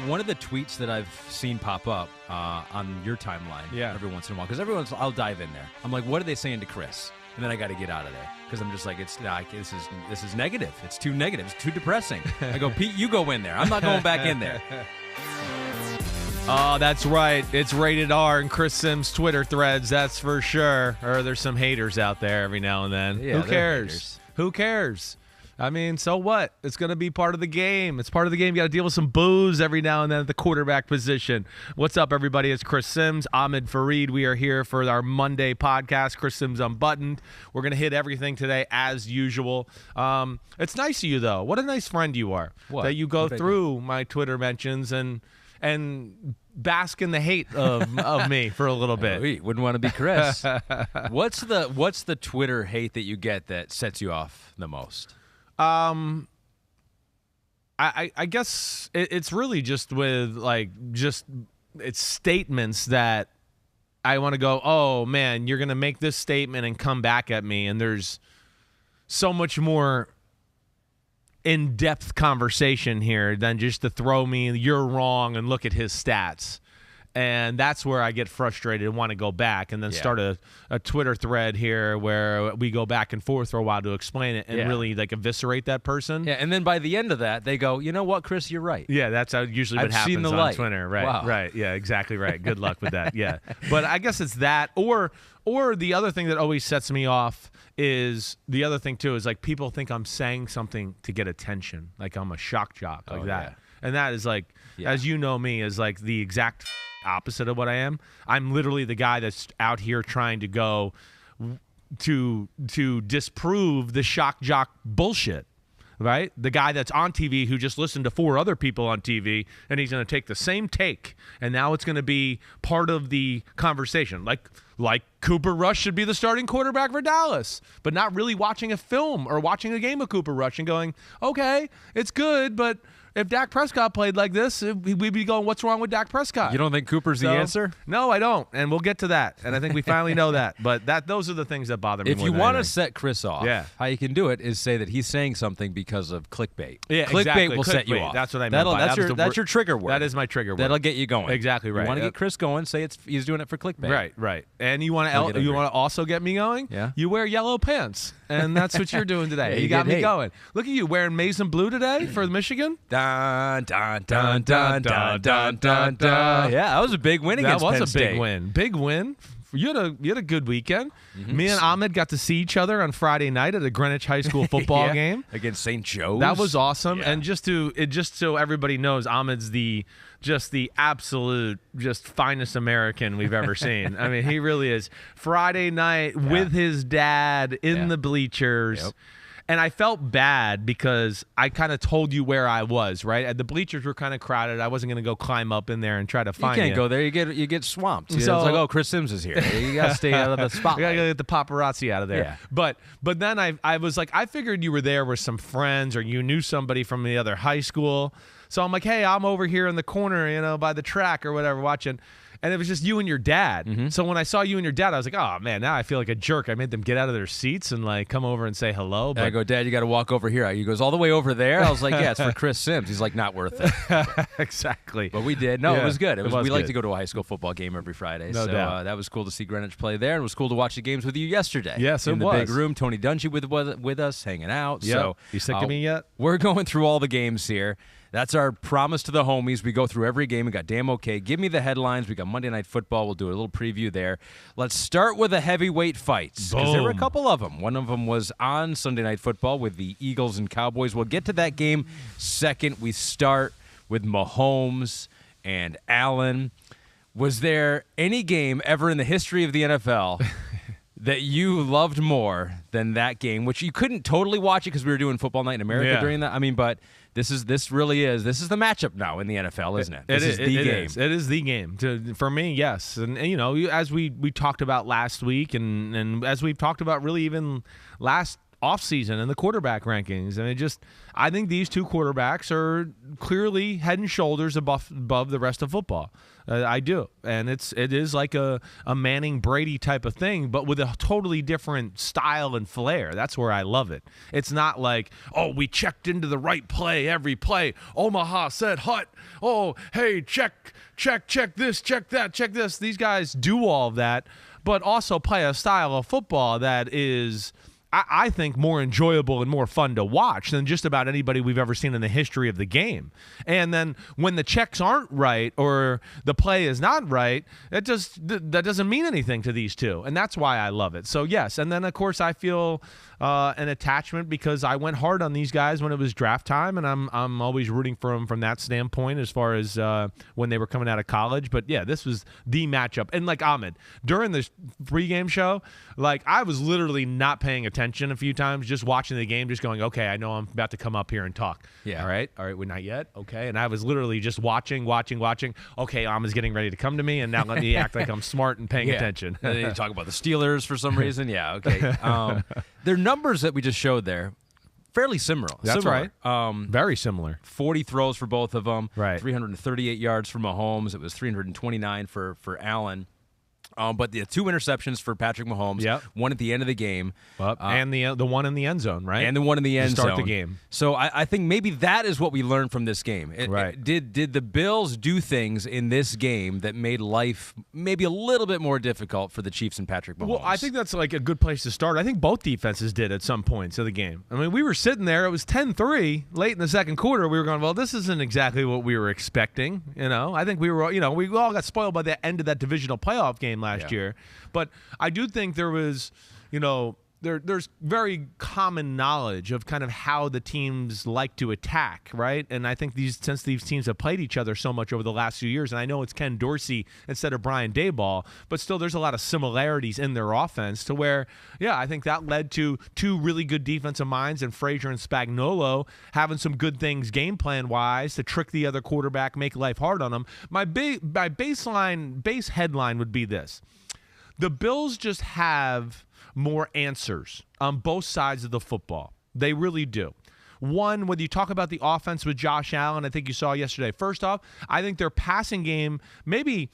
One of the tweets that I've seen pop up on your timeline every once in a while, because I'll dive in there. I'm like, what are they saying to Chris? And then I got to get out of there because I'm just like, it's like this is negative. It's too negative. It's too depressing. I go, Pete, you go in there. I'm not going back in there. Oh, that's right. It's rated R in Chris Sims' Twitter threads, that's for sure. Or there's some haters out there every now and then. Yeah, Who cares? Who cares? I mean, so what? It's going to be part of the game. It's part of the game. You got to deal with some boos every now and then at the quarterback position. What's up, everybody? It's Chris Sims, Ahmed Fareed. We are here for our Monday podcast, Chris Sims Unbuttoned. We're going to hit everything today as usual. It's nice of you, though. What a nice friend you are. What? That you go through my Twitter mentions and bask in the hate of me for a little bit. We wouldn't want to be Chris. What's the Twitter hate that you get that sets you off the most? I guess it's really just with it's statements that I want to go, oh man, you're going to make this statement and come back at me. And there's so much more in-depth conversation here than just to throw me, you're wrong, and look at his stats. And that's where I get frustrated and want to go back and then start a Twitter thread here where we go back and forth for a while to explain it and really eviscerate that person. Yeah, and then by the end of that, they go, you know what, Chris, you're right. Yeah, that's usually what happens on Twitter. Right, wow. Right. Yeah, exactly right. Good luck with that. Yeah. But I guess it's that. Or the other thing that always sets me off is the other thing, too, is like people think I'm saying something to get attention. Like I'm a shock jock like that. Yeah. And that is like, as you know me, is like the exact opposite of what I am. I'm literally the guy that's out here trying to go to disprove the shock jock bullshit, right? The guy that's on TV who just listened to 4 other people on TV, and he's going to take the same take, and now it's going to be part of the conversation. Like Cooper Rush should be the starting quarterback for Dallas, but not really watching a film or watching a game of Cooper Rush and going, okay, it's good, but if Dak Prescott played like this, we'd be going, what's wrong with Dak Prescott? You don't think Cooper's the answer? No, I don't, and we'll get to that. And I think we finally know that. But those are the things that bother me. If you want to set Chris off, how you can do it is say that he's saying something because of clickbait. Yeah, clickbait exactly. will set you off. That's what I meant. That's your trigger word. That is my trigger word. That'll get you going. Exactly right. You want to get Chris going? Say he's doing it for clickbait. Right. And you want to also get me going? Yeah. You wear yellow pants, and that's what you're doing today. You got me going. Look at you wearing maize and blue today for Michigan. Dun dun dun dun dun dun dun dun. Yeah, that was a big win against Penn State. That was a big win. Big win. You had a good weekend. Mm-hmm. Me and Ahmed got to see each other on Friday night at a Greenwich High School football game against St. Joe's. That was awesome. Yeah. And just so everybody knows, Ahmed's the absolute finest American we've ever seen. I mean, he really is. Friday night with his dad in the bleachers. Yep. And I felt bad because I kind of told you where I was, right? The bleachers were kind of crowded. I wasn't going to go climb up in there and try to find you. You can't go there. You get swamped. So, it's like, oh, Chris Sims is here. You got to stay out of the spotlight. You got to get the paparazzi out of there. Yeah. But then I was like, I figured you were there with some friends or you knew somebody from the other high school. So I'm like, hey, I'm over here in the corner, by the track or whatever watching. And it was just you and your dad. Mm-hmm. So when I saw you and your dad, I was like, oh, man, now I feel like a jerk. I made them get out of their seats and, come over and say hello. But I go, Dad, you got to walk over here. He goes, all the way over there? I was like, yeah, it's for Chris Sims. He's like, not worth it. Exactly. But we did. No, it was good. We like to go to a high school football game every Friday. No doubt. That was cool to see Greenwich play there. And it was cool to watch the games with you yesterday. Yes, it was. In the big room. Tony Dungy with us, hanging out. Yep. So, you sick of me yet? We're going through all the games here. That's our promise to the homies. We go through every game. We got damn okay. Give me the headlines. We got Monday Night Football. We'll do a little preview there. Let's start with the heavyweight fights because there were a couple of them. One of them was on Sunday Night Football with the Eagles and Cowboys. We'll get to that game second. We start with Mahomes and Allen. Was there any game ever in the history of the NFL that you loved more than that game, which you couldn't totally watch it because we were doing Football Night in America during that? I mean, but this is the matchup now in the the NFL, isn't it? This is the game. It is the game. For me, yes. And as we talked about last week and as we've talked about really even last offseason and the quarterback rankings. And I think these two quarterbacks are clearly head and shoulders above the rest of football. I do. And it is like a Manning Brady type of thing, but with a totally different style and flair. That's where I love it. It's not like, oh, we checked into the right play every play. Omaha said hut. Oh, hey, check this, check that, check this. These guys do all of that, but also play a style of football that is, I think, more enjoyable and more fun to watch than just about anybody we've ever seen in the history of the game. And then when the checks aren't right or the play is not right, that doesn't mean anything to these two. And that's why I love it. So, yes. And then, of course, I feel an attachment because I went hard on these guys when it was draft time, and I'm always rooting for them from that standpoint as far as when they were coming out of college. But, yeah, this was the matchup. And, like Ahmed, during the pregame show, like, I was literally not paying attention a few times, just watching the game, just going, okay, I know I'm about to come up here and talk. Yeah. All right, we're not yet. Okay. And I was literally just watching. Okay, Ahmed's getting ready to come to me, and now let me act like I'm smart and paying attention. And then you talk about the Steelers for some reason. Yeah, okay. Their numbers that we just showed there, fairly similar. That's right. Very similar. 40 throws for both of them. Right. 338 yards for Mahomes. It was 329 for Allen. But the 2 interceptions for Patrick Mahomes. Yep. One at the end of the game. And the one in the end zone, right? And the one in the end zone. To start the game. So I think maybe that is what we learned from this game. Right. Did the Bills do things in this game that made life maybe a little bit more difficult for the Chiefs and Patrick Mahomes? Well, I think that's like a good place to start. I think both defenses did at some points of the game. I mean, we were sitting there. It was 10-3 late in the second quarter. We were going, well, this isn't exactly what we were expecting. I think we were, we all got spoiled by the end of that divisional playoff game last year. But I do think there was, there's very common knowledge of kind of how the teams like to attack, right? And I think since these teams have played each other so much over the last few years, and I know it's Ken Dorsey instead of Brian Daboll, but still there's a lot of similarities in their offense to where, I think that led to 2 really good defensive minds and Frazier and Spagnuolo having some good things game plan-wise to trick the other quarterback, make life hard on them. My base headline would be this. The Bills just have more answers on both sides of the football. They really do. One, whether you talk about the offense with Josh Allen, I think you saw yesterday. First off, I think their passing game maybe,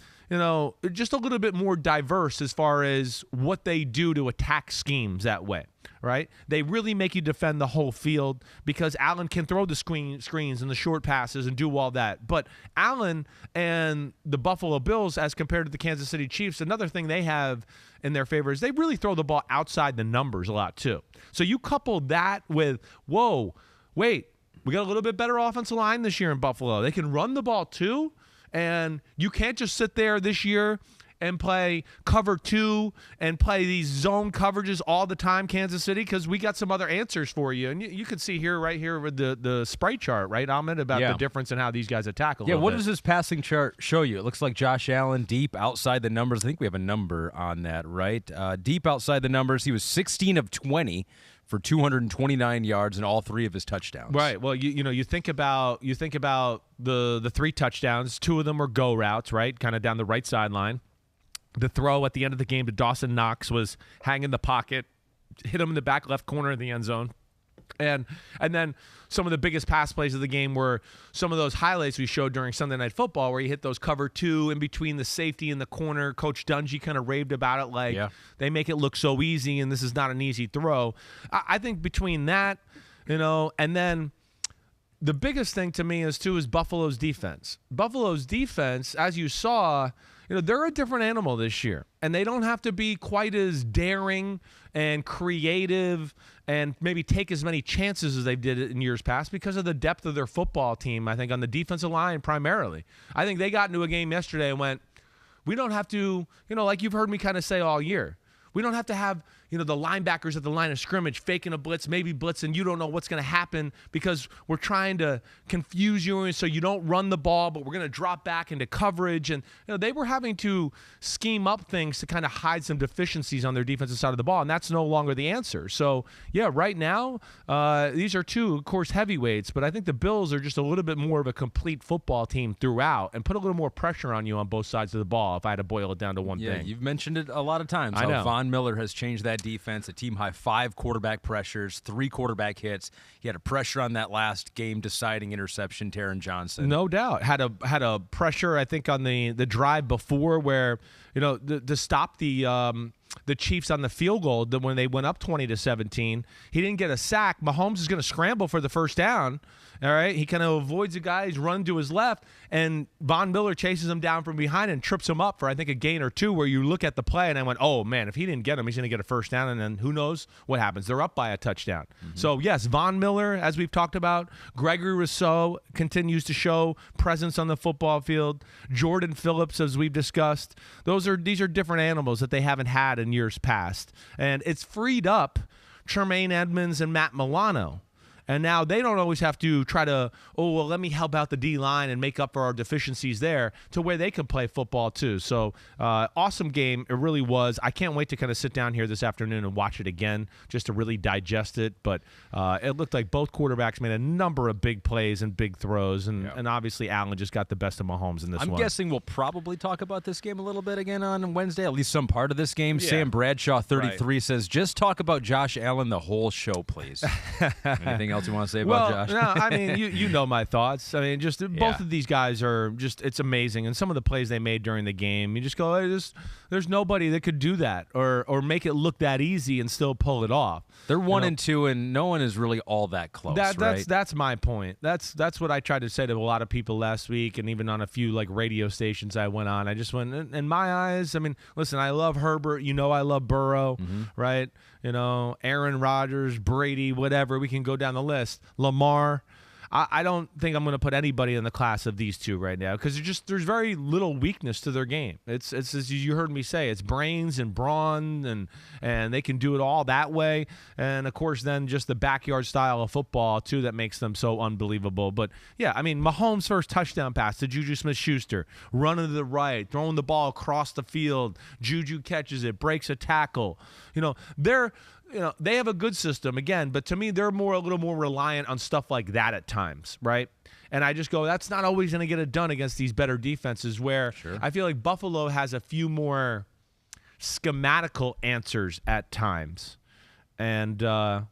just a little bit more diverse as far as what they do to attack schemes that way, right? They really make you defend the whole field because Allen can throw the screens and the short passes and do all that. But Allen and the Buffalo Bills, as compared to the Kansas City Chiefs, another thing they have in their favor is they really throw the ball outside the numbers a lot too. So you couple that with, whoa, wait, we got a little bit better offensive line this year in Buffalo. They can run the ball too, and you can't just sit there this year and play cover 2 and play these zone coverages all the time, Kansas City, because we got some other answers for you. And you can see right here with the sprite chart, right, Ahmed, about the difference in how these guys attack a little bit. Does this passing chart show you? It looks like Josh Allen deep outside the numbers. I think we have a number on that, right? Deep outside the numbers. He was 16 of 20 for 229 yards and all 3 of his touchdowns. Right. Well, you think about the 3 touchdowns. 2 of them were go routes, right, kind of down the right sideline. The throw at the end of the game to Dawson Knox was hang in the pocket, hit him in the back left corner of the end zone. And then some of the biggest pass plays of the game were some of those highlights we showed during Sunday Night Football where he hit those cover 2 in between the safety and the corner. Coach Dungy kind of raved about it like they make it look so easy and this is not an easy throw. I think between that, and then the biggest thing to me is Buffalo's defense. Buffalo's defense, as you saw, they're a different animal this year, and they don't have to be quite as daring and creative and maybe take as many chances as they did in years past because of the depth of their football team, I think, on the defensive line primarily. I think they got into a game yesterday and went, we don't have to, like you've heard me kind of say all year, we don't have to have, the linebackers at the line of scrimmage faking a blitz, maybe blitz, and you don't know what's going to happen because we're trying to confuse you so you don't run the ball, but we're going to drop back into coverage. And they were having to scheme up things to kind of hide some deficiencies on their defensive side of the ball, and that's no longer the answer. So, right now, these are 2, of course, heavyweights, but I think the Bills are just a little bit more of a complete football team throughout and put a little more pressure on you on both sides of the ball if I had to boil it down to one thing. You've mentioned it a lot of times. I know. Von Miller has changed that defense, a team-high 5 quarterback pressures, 3 quarterback hits. He had a pressure on that last game-deciding interception, Taron Johnson. No doubt. Had a pressure, I think, on the drive before where, to stop the Chiefs on the field goal when they went up 20-17. He didn't get a sack. Mahomes is going to scramble for the first down. All right, he kind of avoids the guy. He's running to his left, and Von Miller chases him down from behind and trips him up for, I think, a gain or 2, where you look at the play, and I went, oh, man, if he didn't get him, he's going to get a first down, and then who knows what happens. They're up by a touchdown. So, yes, Von Miller, as we've talked about, Gregory Rousseau continues to show presence on the football field. Jordan Phillips, as we've discussed. These are different animals that they haven't had in years past. And it's freed up Tremaine Edmonds and Matt Milano. And now they don't always have to try to, let me help out the D-line and make up for our deficiencies there, to where they can play football too. So awesome game. It really was. I can't wait to kind of sit down here this afternoon and watch it again just to really digest it. But it looked like both quarterbacks made a number of big plays and big throws. And obviously Allen just got the best of Mahomes in this one. I'm guessing we'll probably talk about this game a little bit again on Wednesday, at least some part of this game. Yeah. Sam Bradshaw, 33, says, just talk about Josh Allen the whole show, please. Anything else you want to say about Josh? No, I mean, you know my thoughts. I mean, just both of these guys are just, it's amazing. And some of the plays they made during the game, you just go, there's nobody that could do that or make it look that easy and still pull it off. They're 1-2, and no one is really all that close, right? That's my point. That's what I tried to say to a lot of people last week, and even on a few radio stations I went on. I just went, in my eyes, I mean, listen, I love Herbert. I love Burrow, right? Aaron Rodgers, Brady, whatever. We can go down the list. Lamar. I don't think I'm going to put anybody in the class of these two right now, because there's very little weakness to their game. It's as you heard me say, it's brains and brawn, and they can do it all that way. And of course, then just the backyard style of football too that makes them so unbelievable. But yeah, I mean, Mahomes' first touchdown pass to Juju Smith-Schuster, running to the right, throwing the ball across the field. Juju catches it, breaks a tackle. They have a good system, again, but to me, they're a little more reliant on stuff like that at times, right? And I just go, that's not always going to get it done against these better defenses, where I feel like Buffalo has a few more schematical answers at times. And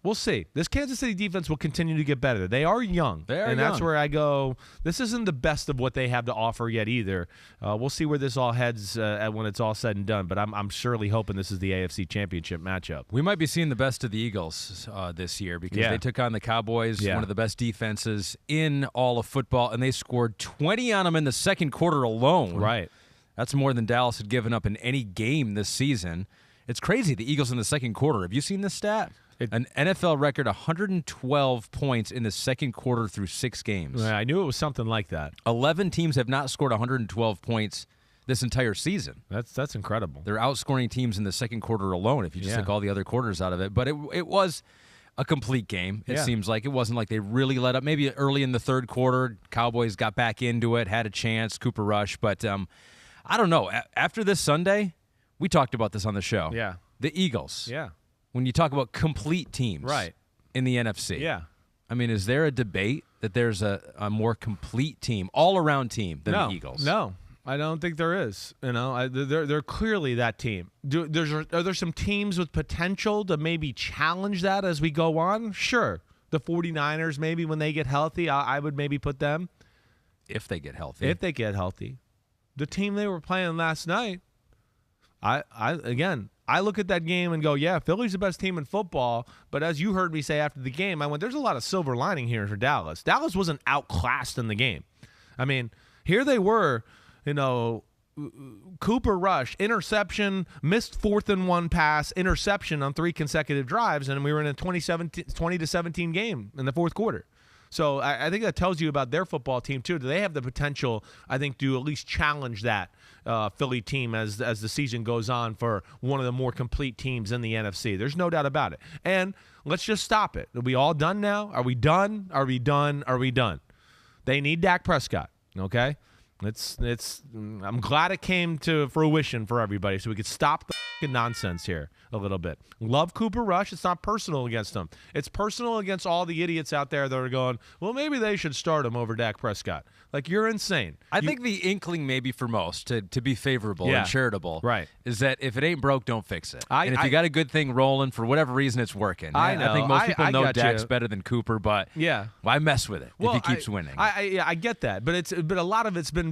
we'll see. This Kansas City defense will continue to get better. They are young. That's where I go, this isn't the best of what they have to offer yet either. We'll see where this all heads when it's all said and done. But I'm surely hoping this is the AFC Championship matchup. We might be seeing the best of the Eagles this year, because they took on the Cowboys, one of the best defenses in all of football, and they scored 20 on them in the second quarter alone. Right. That's more than Dallas had given up in any game this season. It's crazy, the Eagles in the second quarter. Have you seen this stat? An NFL record, 112 points in the second quarter through 6 games. I knew it was something like that. 11 teams have not scored 112 points this entire season. That's incredible. They're outscoring teams in the second quarter alone, if you just take all the other quarters out of it. But it was a complete game, it seems like. It wasn't like they really let up. Maybe early in the third quarter, Cowboys got back into it, had a chance, Cooper Rush. But I don't know. After this Sunday, we talked about this on the show. Yeah. The Eagles. Yeah. When you talk about complete teams in the NFC. Yeah. I mean, is there a debate that there's a more complete team, all-around team than the Eagles? No, I don't think there is. They're clearly that team. Are there some teams with potential to maybe challenge that as we go on? Sure. The 49ers, maybe when they get healthy, I would maybe put them. If they get healthy. The team they were playing last night, I look at that game and go, yeah, Philly's the best team in football. But as you heard me say after the game, I went, there's a lot of silver lining here for Dallas. Dallas wasn't outclassed in the game. I mean, here they were, Cooper Rush, interception, missed 4th-and-1 pass, interception on 3 consecutive drives, and we were in a 20-17 game in the fourth quarter. So I think that tells you about their football team, too. Do they have the potential, I think, to at least challenge that Philly team as the season goes on for one of the more complete teams in the NFC? There's no doubt about it. And let's just stop it. Are we all done now? Are we done? Are we done? Are we done? They need Dak Prescott, okay? I'm glad it came to fruition for everybody so we could stop the fucking nonsense here a little bit. Love Cooper Rush. It's not personal against him. It's personal against all the idiots out there that are going, well, maybe they should start him over Dak Prescott. Like, you're insane. I think the inkling maybe for most to be favorable and charitable right. is that if it ain't broke, don't fix it. And if you I got a good thing rolling, for whatever reason, it's working. I know. I think most people know Dak's you. better than Cooper, but why mess with it if he keeps winning? I get that, but a lot of it's been,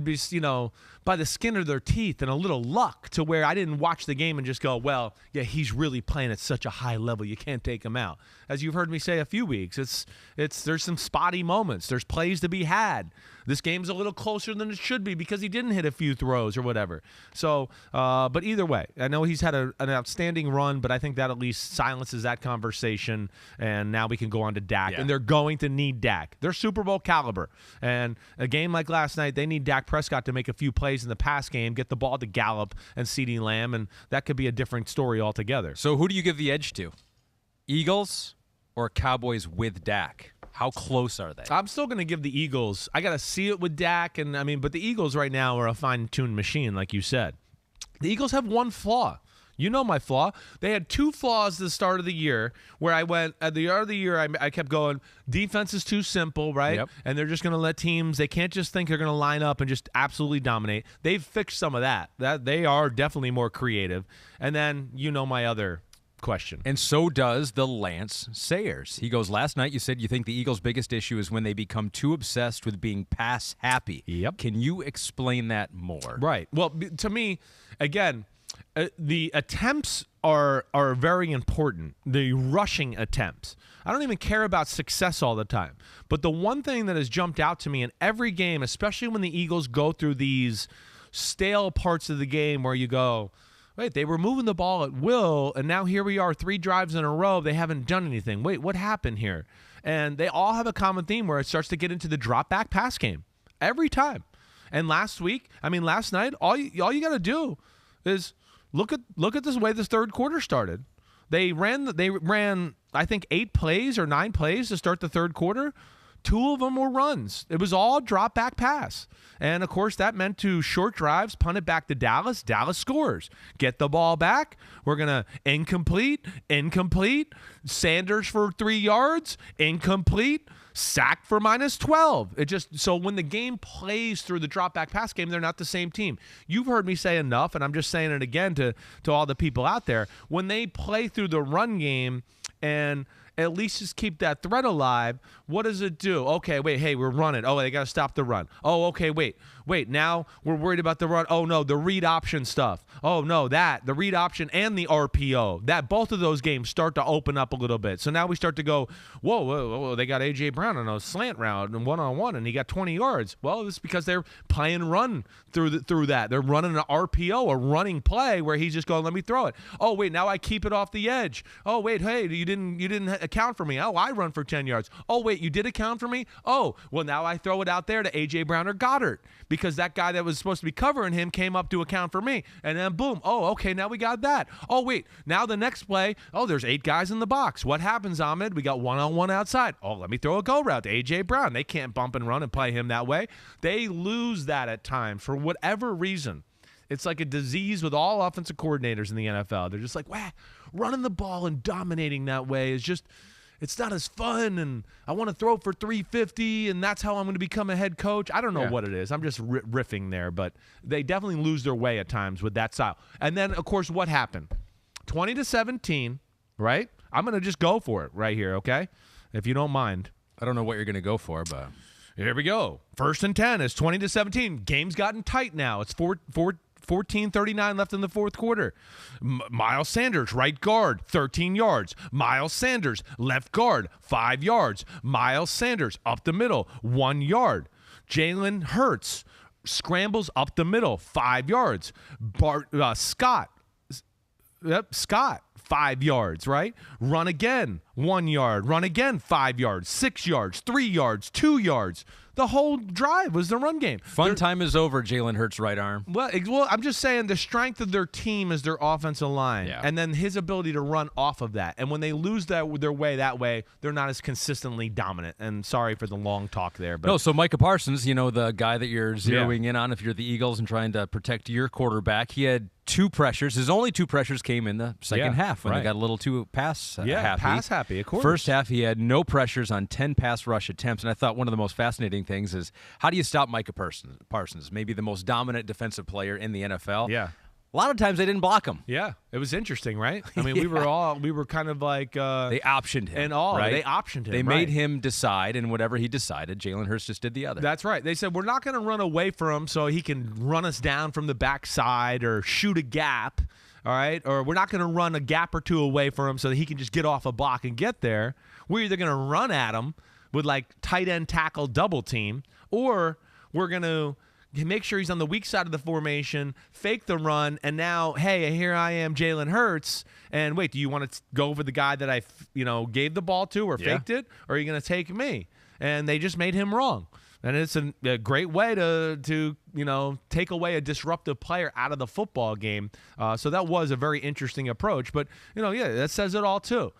by the skin of their teeth and a little luck to where I didn't watch the game and just go, well, yeah, he's really playing at such a high level, you can't take him out. As you've heard me say a few weeks, there's some spotty moments. There's plays to be had. This game's a little closer than it should be because he didn't hit a few throws or whatever. So, but either way, I know he's had an outstanding run, but I think that at least silences that conversation, and now we can go on to Dak. Yeah. And they're going to need Dak. They're Super Bowl caliber. And a game like last night, they need Dak Prescott to make a few plays in the pass game, get the ball to Gallup and CeeDee Lamb, and that could be a different story altogether. So who do you give the edge to? Eagles or Cowboys with Dak? How close are they? I'm still going to give the Eagles. I got to see it with Dak, but the Eagles right now are a fine-tuned machine, like you said. The Eagles have one flaw. You know my flaw. They had two flaws at the start of the year where I went, at the start of the year, I kept going, defense is too simple, right? Yep. And they're just going to let teams, they can't just think they're going to line up and just absolutely dominate. They've fixed some of that. They are definitely more creative. And then, my other question. And so does the Lance Sayers. He goes, last night you said you think the Eagles' biggest issue is when they become too obsessed with being pass happy. Yep. Can you explain that more? Right. Well, to me, again, the attempts are very important. The rushing attempts. I don't even care about success all the time. But the one thing that has jumped out to me in every game, especially when the Eagles go through these stale parts of the game where you go, wait, they were moving the ball at will, and now here we are 3 drives in a row. They haven't done anything. Wait, what happened here? And they all have a common theme where it starts to get into the drop-back pass game every time. And last night, all you got to do is look at this way this third quarter started. They ran I think 8 plays or 9 plays to start the third quarter. 2 of them were runs. It was all drop back pass. And of course that meant to short drives, punt it back to Dallas. Dallas scores. Get the ball back. We're going to incomplete. Sanders for 3 yards, incomplete. Sack for -12. So when the game plays through the drop back pass game, they're not the same team. You've heard me say enough, and I'm just saying it again to all the people out there. When they play through the run game and at least just keep that threat alive, what does it do? Okay, wait, hey, we're running. Oh, they got to stop the run. Oh, okay, wait, now we're worried about the run. Oh, no, the read option stuff. Oh, no, the read option and the RPO. Both of those games start to open up a little bit. So now we start to go, whoa, they got A.J. Brown on a slant route and one-on-one, and he got 20 yards. Well, it's because they're playing run through that. They're running an RPO, a running play, where he's just going, let me throw it. Oh, wait, now I keep it off the edge. Oh, wait, hey, you didn't account for me. Oh, I run for 10 yards. Oh, wait, you did account for me? Oh, well, now I throw it out there to A.J. Brown or Goddard because that guy that was supposed to be covering him came up to account for me. And then, boom, oh, okay, now we got that. Oh, wait, now the next play, oh, there's 8 guys in the box. What happens, Ahmed? We got one-on-one outside. Oh, let me throw a go route to A.J. Brown. They can't bump and run and play him that way. They lose that at times for whatever reason. It's like a disease with all offensive coordinators in the NFL. They're just like, wow, running the ball and dominating that way is just, it's not as fun, and I want to throw for 350, and that's how I'm going to become a head coach. I don't know what it is. I'm just riffing there, but they definitely lose their way at times with that style. And then, of course, what happened? 20-17, right? I'm going to just go for it right here, okay? If you don't mind. I don't know what you're going to go for, but here we go. 1st and 10 is 20-17. Game's gotten tight now. It's 14:39 left in the fourth quarter. Miles Sanders, right guard, 13 yards. Miles Sanders, left guard, 5 yards. Miles Sanders, up the middle, 1 yard. Jalen Hurts scrambles up the middle, 5 yards. Scott, 5 yards, right? Run again, 1 yard, run again 5 yards, 6 yards, 3 yards, 2 yards. The whole drive was the run game. Fun time is over, Jalen Hurts' right arm. Well, I'm just saying the strength of their team is their offensive line, and then his ability to run off of that. And when they lose their way that way, they're not as consistently dominant. And sorry for the long talk there. But no, so Micah Parsons, the guy that you're zeroing in on if you're the Eagles and trying to protect your quarterback, he had 2 pressures. His only 2 pressures came in the second half when they got a little too pass happy. Pass happy, of course. First half, he had no pressures on 10 pass rush attempts, and I thought one of the most fascinating things is how do you stop Micah Parsons, maybe the most dominant defensive player in the NFL? Yeah. A lot of times they didn't block him. Yeah, it was interesting, right? I mean, we were kind of like they optioned him, right? They optioned him. They made him decide, and whatever he decided, Jalen Hurts just did the other. That's right. They said we're not going to run away from him so he can run us down from the backside or shoot a gap, all right? Or we're not going to run a gap or 2 away from him so that he can just get off a block and get there. We're either going to run at him with like tight end tackle double team, or we're going to make sure he's on the weak side of the formation, fake the run, and now, hey, here I am, Jalen Hurts. And wait, do you want to go over the guy that I, gave the ball to or faked it, or are you going to take me? And they just made him wrong. And it's a great way to take away a disruptive player out of the football game. So that was a very interesting approach. But, that says it all, too.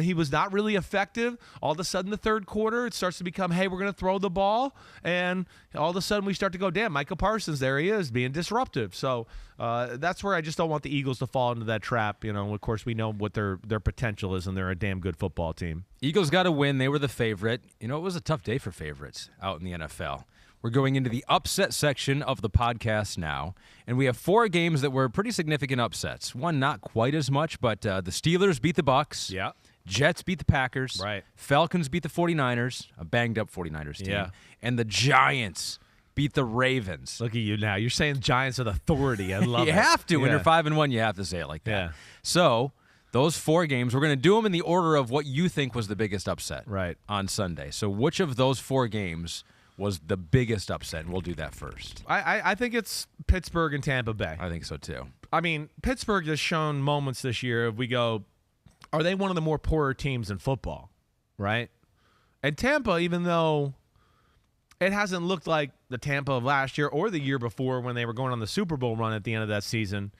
He was not really effective. All of a sudden, the third quarter, it starts to become, hey, we're going to throw the ball. And all of a sudden, we start to go, damn, Micah Parsons, there he is, being disruptive. So that's where I just don't want the Eagles to fall into that trap. Of course, we know what their potential is, and they're a damn good football team. Eagles got to win. They were the favorite. It was a tough day for favorites out in the NFL. We're going into the upset section of the podcast now, and we have 4 games that were pretty significant upsets. One not quite as much, but the Steelers beat the Bucs. Yeah. Jets beat the Packers. Right. Falcons beat the 49ers, a banged-up 49ers team. Yeah. And the Giants beat the Ravens. Look at you now. You're saying Giants with authority. I love it. You have to. When you're 5-1, you have to say it like that. Yeah. So those 4 games, we're going to do them in the order of what you think was the biggest upset on Sunday. So which of those 4 games was the biggest upset? And we'll do that first. I think it's Pittsburgh and Tampa Bay. I think so, too. I mean, Pittsburgh has shown moments this year. If we go, are they one of the more poorer teams in football, right? And Tampa, even though it hasn't looked like the Tampa of last year or the year before when they were going on the Super Bowl run at the end of that season,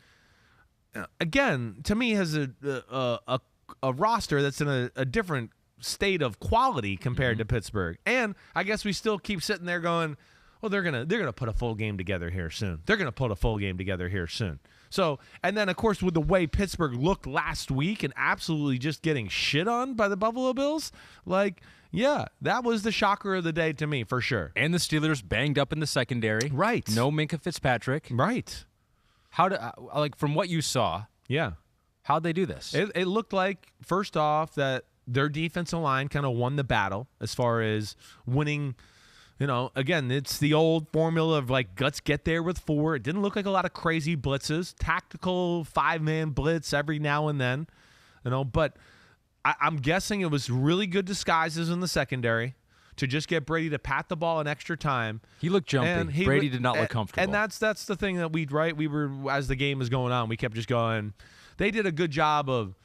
again, to me, has a roster that's in a different state of quality compared to Pittsburgh. And I guess we still keep sitting there going, well, they're gonna put a full game together here soon. They're gonna put a full game together here soon. So, and then of course with the way Pittsburgh looked last week and absolutely just getting shit on by the Buffalo Bills, that was the shocker of the day to me for sure. And the Steelers banged up in the secondary. Right. No Minkah Fitzpatrick. Right. From what you saw, how'd they do this? It looked like, first off, that their defensive line kind of won the battle as far as winning. Again, it's the old formula of let's get there with 4. It didn't look like a lot of crazy blitzes, tactical 5-man blitz every now and then, but I'm guessing it was really good disguises in the secondary to just get Brady to pat the ball an extra time. He looked jumpy. Brady did not look comfortable. And that's the thing that we were, as the game was going on, we kept just going, they did a good job of,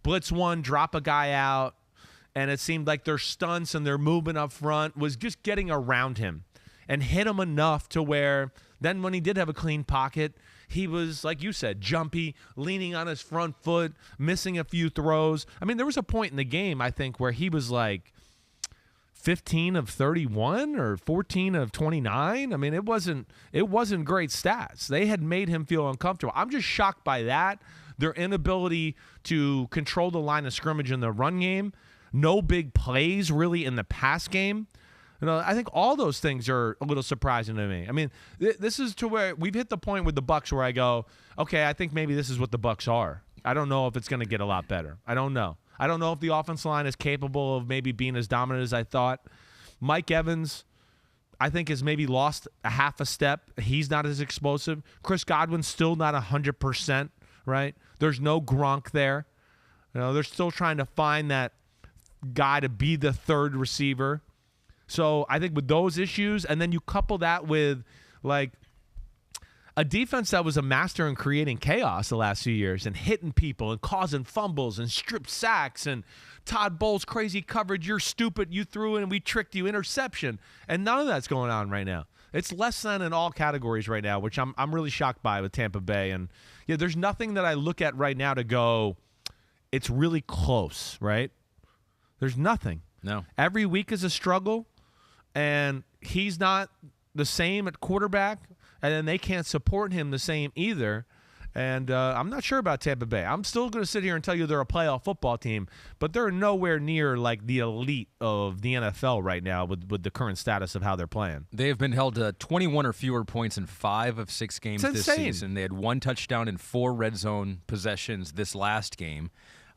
blitz 1, drop a guy out, and it seemed like their stunts and their movement up front was just getting around him and hit him enough to where then when he did have a clean pocket, he was, like you said, jumpy, leaning on his front foot, missing a few throws. I mean, there was a point in the game, I think, where he was like 15 of 31 or 14 of 29. I mean, it wasn't great stats. They had made him feel uncomfortable. I'm just shocked by that. Their inability to control the line of scrimmage in the run game. No big plays really in the pass game. I think all those things are a little surprising to me. I mean, this is to where we've hit the point with the Bucs where I go, okay, I think maybe this is what the Bucs are. I don't know if it's going to get a lot better. I don't know. I don't know if the offensive line is capable of maybe being as dominant as I thought. Mike Evans, I think, has maybe lost a half a step. He's not as explosive. Chris Godwin's still not 100%, right? There's no Gronk there. They're still trying to find that guy to be the third receiver. So I think with those issues, and then you couple that with a defense that was a master in creating chaos the last few years and hitting people and causing fumbles and strip sacks and Todd Bowles crazy coverage. You're stupid. You threw in and we tricked you. Interception. And none of that's going on right now. It's less than in all categories right now, which I'm really shocked by with Tampa Bay. And yeah, there's nothing that I look at right now to go, it's really close, right? There's nothing. No. Every week is a struggle, and he's not the same at quarterback, and then they can't support him the same either. And I'm not sure about Tampa Bay. I'm still going to sit here and tell you they're a playoff football team, but they're nowhere near like the elite of the NFL right now with the current status of how they're playing. They have been held to 21 or fewer points in 5 of 6 games this season. They had 1 touchdown and 4 red zone possessions this last game.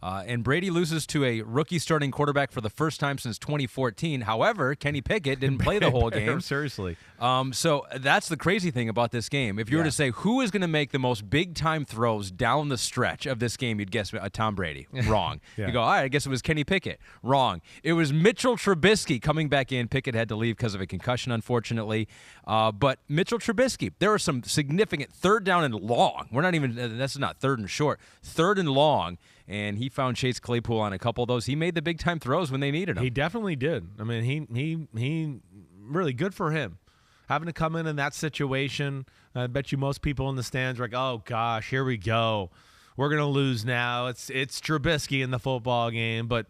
And Brady loses to a rookie starting quarterback for the first time since 2014. However, Kenny Pickett didn't play the whole game. Seriously. So that's the crazy thing about this game. If you were to say who is going to make the most big-time throws down the stretch of this game, you'd guess Tom Brady. Wrong. You go, all right, I guess it was Kenny Pickett. Wrong. It was Mitchell Trubisky coming back in. Pickett had to leave because of a concussion, unfortunately. But Mitchell Trubisky, there was some significant third down and long. That's not third and short. Third and long. And he found Chase Claypool on a couple of those. He made the big-time throws when they needed him. He definitely did. I mean, he really good for him. Having to come in that situation, I bet you most people in the stands are like, oh, gosh, here we go. We're going to lose now. It's Trubisky in the football game. But,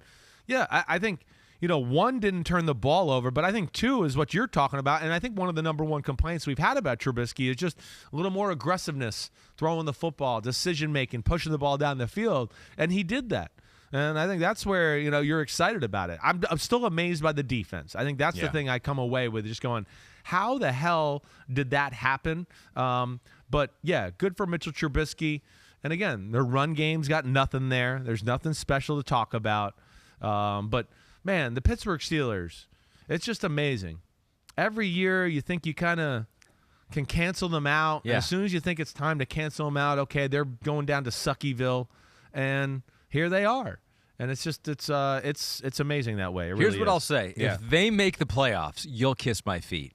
yeah, I think, one, didn't turn the ball over, but I think 2 is what you're talking about. And I think one of the number 1 complaints we've had about Trubisky is just a little more aggressiveness, throwing the football, decision-making, pushing the ball down the field. And he did that. And I think that's where, you're excited about it. I'm still amazed by the defense. I think that's the thing I come away with, just going, how the hell did that happen? But, yeah, good for Mitchell Trubisky. And, again, their run game's got nothing there. There's nothing special to talk about. But, man, the Pittsburgh Steelers, it's just amazing. Every year you think you kind of can cancel them out. Yeah. And as soon as you think it's time to cancel them out, okay, they're going down to Suckyville. And here they are. And it's just it's amazing that way. Here's what I'll say. If they make the playoffs, you'll kiss my feet.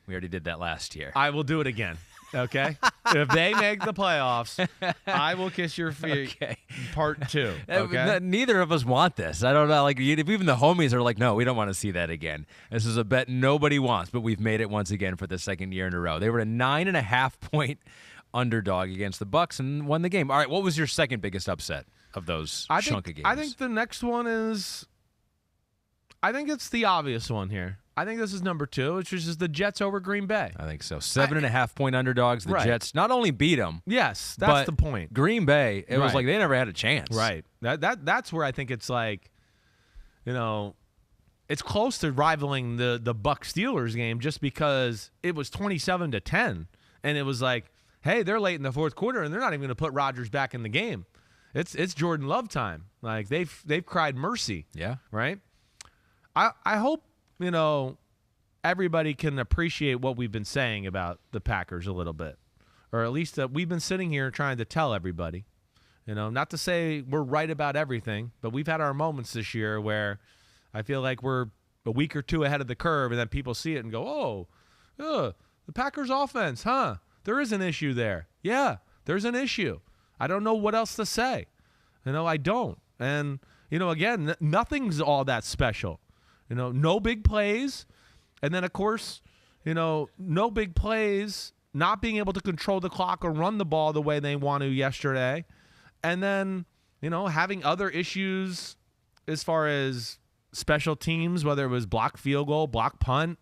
We already did that last year. I will do it again. Okay? If they make the playoffs, I will kiss your feet. Okay. Part 2. Okay? Neither of us want this. I don't know. Like, even the homies are like, no, we don't want to see that again. This is a bet nobody wants, but we've made it once again for the second year in a row. They were a 9.5-point underdog against the Bucs and won the game. All right, what was your second biggest upset of those chunk of games? I think the next one is, I think it's the obvious one here. I think this is number 2, which is the Jets over Green Bay. I think so. 7.5-point underdogs. The Jets not only beat them. Yes, that's the point. Green Bay, it was like they never had a chance. Right. That's where I think it's like, it's close to rivaling the Bucs Steelers game just because it was 27-10, and it was like, hey, they're late in the fourth quarter, and they're not even going to put Rodgers back in the game. It's Jordan Love time. Like they've cried mercy. Yeah. Right. I hope everybody can appreciate what we've been saying about the Packers a little bit, or at least we've been sitting here trying to tell everybody. Not to say we're right about everything, but we've had our moments this year where I feel like we're a week or 2 ahead of the curve, and then people see it and go, oh, the Packers offense, huh? There is an issue there. Yeah, there's an issue. I don't know what else to say. I don't. And, again, nothing's all that special. No big plays. And then, of course, no big plays, not being able to control the clock or run the ball the way they want to yesterday. And then, having other issues as far as special teams, whether it was block field goal, block punt,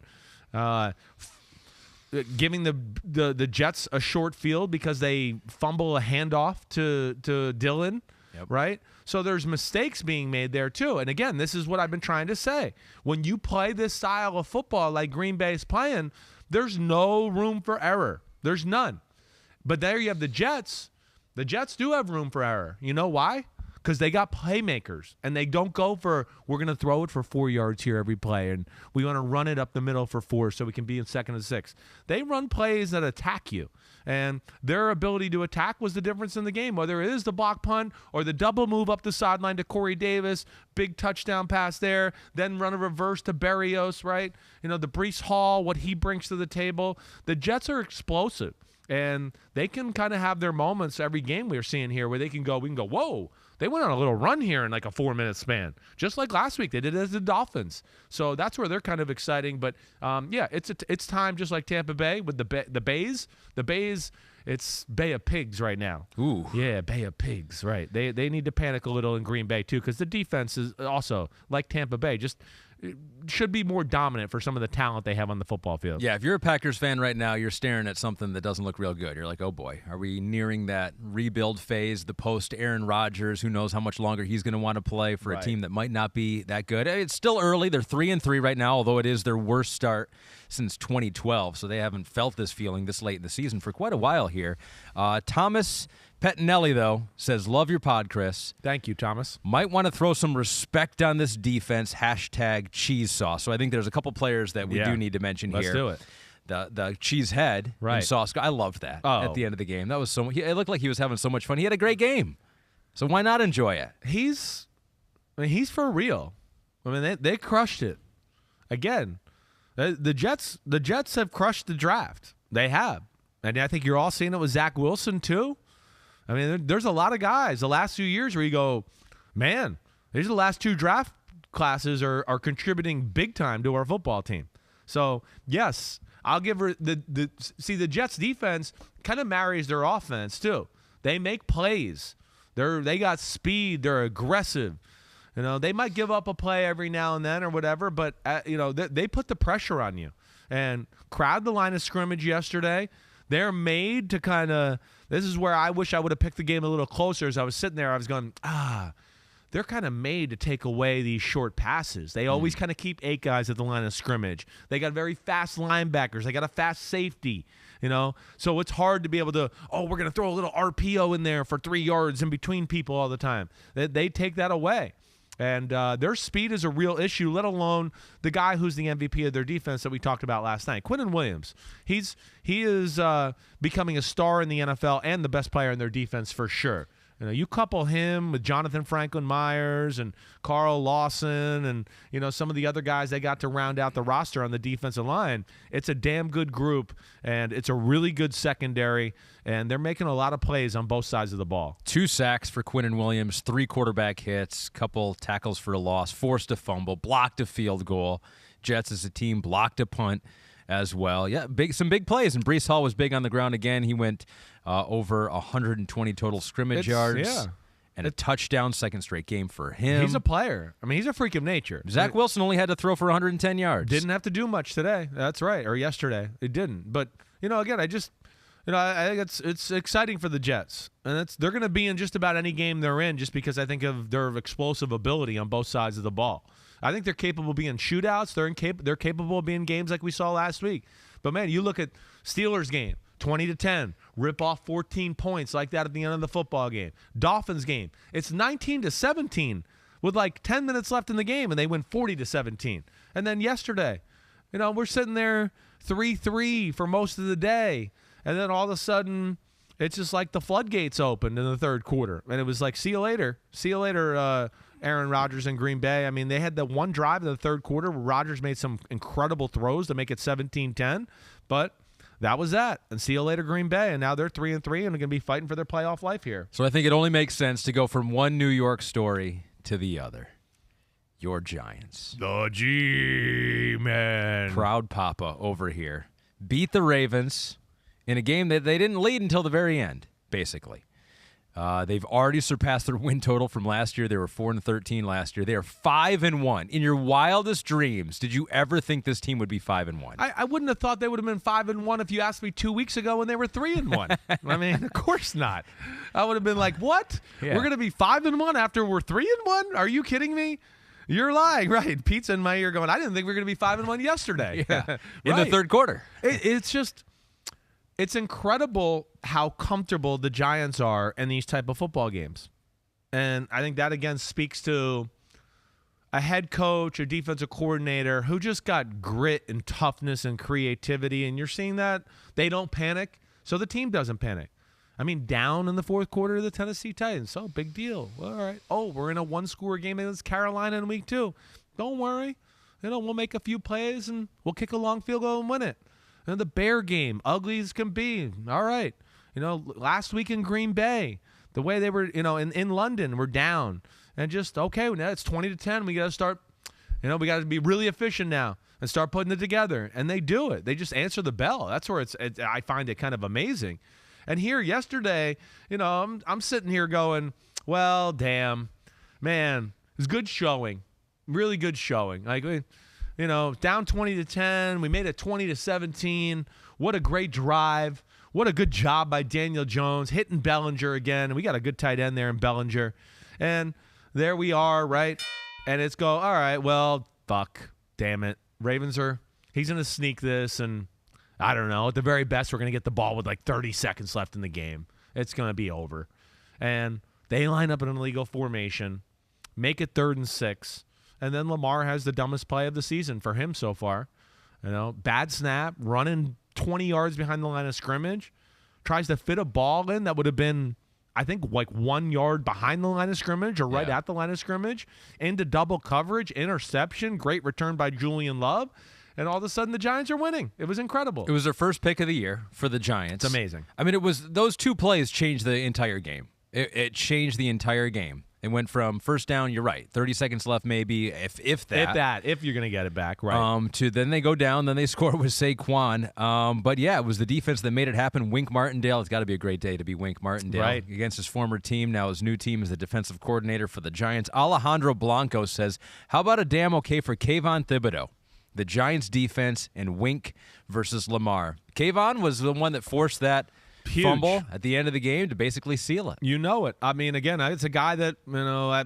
giving the Jets a short field because they fumble a handoff to Dylan, right? So there's mistakes being made there too. And again, this is what I've been trying to say. When you play this style of football like Green Bay's playing, there's no room for error. There's none. But there you have the Jets. The Jets do have room for error. You know why? Because they got playmakers, and they don't go for, we're going to throw it for 4 yards here every play, and we want to run it up the middle for 4 so we can be in 2nd and 6. They run plays that attack you, and their ability to attack was the difference in the game, whether it is the block punt or the double move up the sideline to Corey Davis, big touchdown pass there, then run a reverse to Berrios, right? The Breece Hall, what he brings to the table. The Jets are explosive. And they can kind of have their moments every game we're seeing here where we can go, whoa, they went on a little run here in like a 4-minute span, just like last week they did as the Dolphins. So that's where they're kind of exciting. But yeah, it's time, just like Tampa Bay with the Bays. The Bays, it's Bay of Pigs right now. Ooh. Yeah, Bay of Pigs, right. They need to panic a little in Green Bay too, because the defense is also, like Tampa Bay, just should be more dominant for some of the talent they have on the football field. Yeah, if you're a Packers fan right now, you're staring at something that doesn't look real good. You're like, oh boy, are we nearing that rebuild phase, the post-Aaron Rodgers? Who knows how much longer he's going to want to play for a team that might not be that good. It's still early. They're 3-3 right now, although it is their worst start since 2012, so they haven't felt this feeling this late in the season for quite a while here. Thomas Pettinelli, though, says, love your pod, Chris. Thank you, Thomas. Might want to throw some respect on this defense, #cheese sauce. So I think there's a couple players that we do need to mention here. Let's do it. The cheese head and sauce. I loved that at the end of the game. That was so. It looked like he was having so much fun. He had a great game. So why not enjoy it? He's for real. I mean, they crushed it. Again, the Jets have crushed the draft. They have. And I think you're all seeing it with Zach Wilson, too. I mean, there's a lot of guys the last few years where you go, man, these are the last 2 draft classes are contributing big time to our football team. So, yes, I'll give her the Jets defense kind of marries their offense, too. They make plays. They got speed. They're aggressive. You know, they might give up a play every now and then or whatever, but, they put the pressure on you. And crowd the line of scrimmage yesterday. They're made to kind of – this is where I wish I would have picked the game a little closer. As I was sitting there, I was going, they're kind of made to take away these short passes. They always kind of keep 8 guys at the line of scrimmage. They got very fast linebackers. They got a fast safety, So it's hard to be able to, we're going to throw a little RPO in there for 3 yards in between people all the time. They take that away. And their speed is a real issue, let alone the guy who's the MVP of their defense that we talked about last night, Quinnen Williams. He is becoming a star in the NFL and the best player in their defense for sure. You couple him with Jonathan Franklin Myers and Carl Lawson and, some of the other guys they got to round out the roster on the defensive line. It's a damn good group, and it's a really good secondary, and they're making a lot of plays on both sides of the ball. 2 sacks for Quinnen Williams, 3 quarterback hits, couple tackles for a loss, forced a fumble, blocked a field goal. Jets as a team blocked a punt as well. Yeah, some big plays, and Breece Hall was big on the ground again. He went over 120 total scrimmage yards and a touchdown, second straight game for him. He's a player. I mean, he's a freak of nature. Zach Wilson only had to throw for 110 yards. Didn't have to do much today. That's right, or yesterday. It didn't. But, again, I think it's exciting for the Jets. And they're going to be in just about any game they're in just because I think of their explosive ability on both sides of the ball. I think they're capable of being shootouts. They're capable of being games like we saw last week. But, man, you look at Steelers game, 20-10, rip off 14 points like that at the end of the football game. Dolphins game, it's 19-17 with like 10 minutes left in the game, and they win 40-17. And then yesterday, we're sitting there 3-3 for most of the day, and then all of a sudden it's just like the floodgates opened in the third quarter, and it was like, see you later, Aaron Rodgers in Green Bay. I mean, they had the one drive in the third quarter where Rodgers made some incredible throws to make it 17-10, but that was that. And see you later, Green Bay. And now they're 3-3 and they're going to be fighting for their playoff life here. So I think it only makes sense to go from one New York story to the other. Your Giants. The G-Man. Proud Papa over here. Beat the Ravens in a game that they didn't lead until the very end, basically. They've already surpassed their win total from last year. They were 4-13 last year. They are 5-1. In your wildest dreams, did you ever think this team would be 5-1? I wouldn't have thought they would have been 5-1 if you asked me 2 weeks ago when they were 3-1. I mean, of course not. I would have been like, "What? Yeah. We're going to be 5-1 after we're 3-1? Are you kidding me?" You're lying, right? Pizza in my ear going, "I didn't think we were going to be 5-1 yesterday." Yeah. Right. In the third quarter. It's incredible how comfortable the Giants are in these type of football games. And I think that, again, speaks to a head coach, a defensive coordinator who just got grit and toughness and creativity. And you're seeing that they don't panic, so the team doesn't panic. I mean, down in the fourth quarter of the Tennessee Titans. So, big deal. All right. We're in a one-score game against Carolina in week 2. Don't worry. We'll make a few plays and we'll kick a long field goal and win it. And the Bear game, ugly as can be. All right. Last week in Green Bay, the way they were, in London, we're down. And just, okay, now it's 20-10. We got to start, we got to be really efficient now and start putting it together. And they do it. They just answer the bell. That's where I find it kind of amazing. And here yesterday, I'm sitting here going, well, damn, man, it was good showing. Really good showing. Like, down 20-10. We made it 20-17. What a great drive. What a good job by Daniel Jones hitting Bellinger again. We got a good tight end there in Bellinger. And there we are, right? And it's all right, well, fuck, damn it. He's going to sneak this, and I don't know. At the very best, we're going to get the ball with like 30 seconds left in the game. It's going to be over. And they line up in an illegal formation, make it 3rd and 6, and then Lamar has the dumbest play of the season for him so far. Bad snap, running 20 yards behind the line of scrimmage, tries to fit a ball in that would have been, I think, like 1 yard behind the line of scrimmage or right at the line of scrimmage, into double coverage, interception, great return by Julian Love, and all of a sudden the Giants are winning. It was incredible. It was their first pick of the year for the Giants. It's amazing. I mean, those two plays changed the entire game. It changed the entire game. It went from first down, you're right, 30 seconds left maybe, if that. If you're going to get it back, right. To then they go down, then they score with Saquon. But yeah, it was the defense that made it happen. Wink Martindale, it's got to be a great day to be Wink Martindale against his former team. Now his new team is the defensive coordinator for the Giants. Alejandro Blanco says, how about a damn okay for Kayvon Thibodeau? The Giants defense and Wink versus Lamar. Kayvon was the one that forced that fumble at the end of the game to basically seal it. You know it. I mean, again, it's a guy that,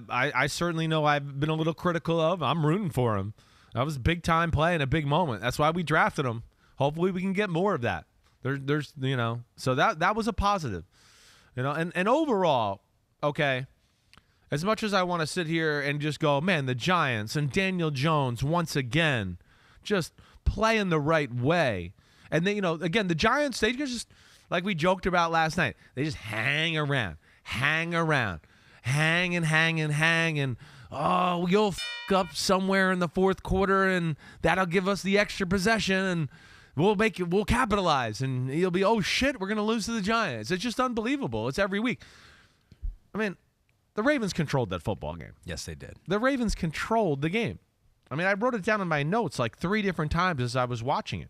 I certainly know I've been a little critical of. I'm rooting for him. That was a big-time play and a big moment. That's why we drafted him. Hopefully we can get more of that. There's so that was a positive. And overall, okay, as much as I want to sit here and just go, man, the Giants and Daniel Jones once again just playing the right way. And then, again, the Giants, they just, like we joked about last night, they just hang around. Hang, and you'll f*** up somewhere in the fourth quarter, and that'll give us the extra possession, and we'll capitalize, and you'll be, oh shit, we're going to lose to the Giants. It's just unbelievable. It's every week. I mean, the Ravens controlled that football game. Yes, they did. The Ravens controlled the game. I mean, I wrote it down in my notes like 3 different times as I was watching it.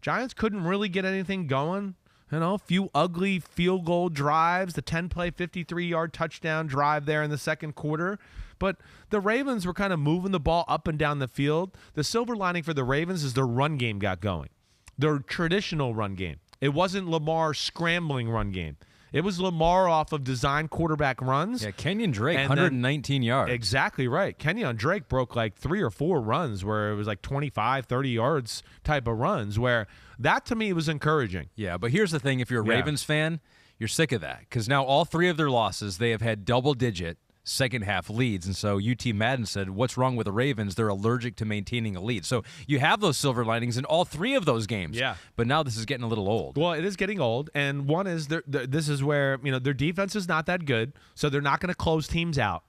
Giants couldn't really get anything going. A few ugly field goal drives, the 10-play, 53-yard touchdown drive there in the second quarter. But the Ravens were kind of moving the ball up and down the field. The silver lining for the Ravens is their run game got going. Their traditional run game. It wasn't Lamar's scrambling run game. It was Lamar off of design quarterback runs. Yeah, Kenyon Drake, 119 yards. Exactly right. Kenyon Drake broke like 3 or 4 runs where it was like 25, 30 yards type of runs, where that to me was encouraging. Yeah, but here's the thing. If you're a Ravens fan, you're sick of that, because now all 3 of their losses, they have had double-digit second-half leads. And so UT Madden said, what's wrong with the Ravens? They're allergic to maintaining a lead. So you have those silver linings in all 3 of those games. Yeah. But now this is getting a little old. Well, it is getting old. And one is, this is where, their defense is not that good, so they're not going to close teams out.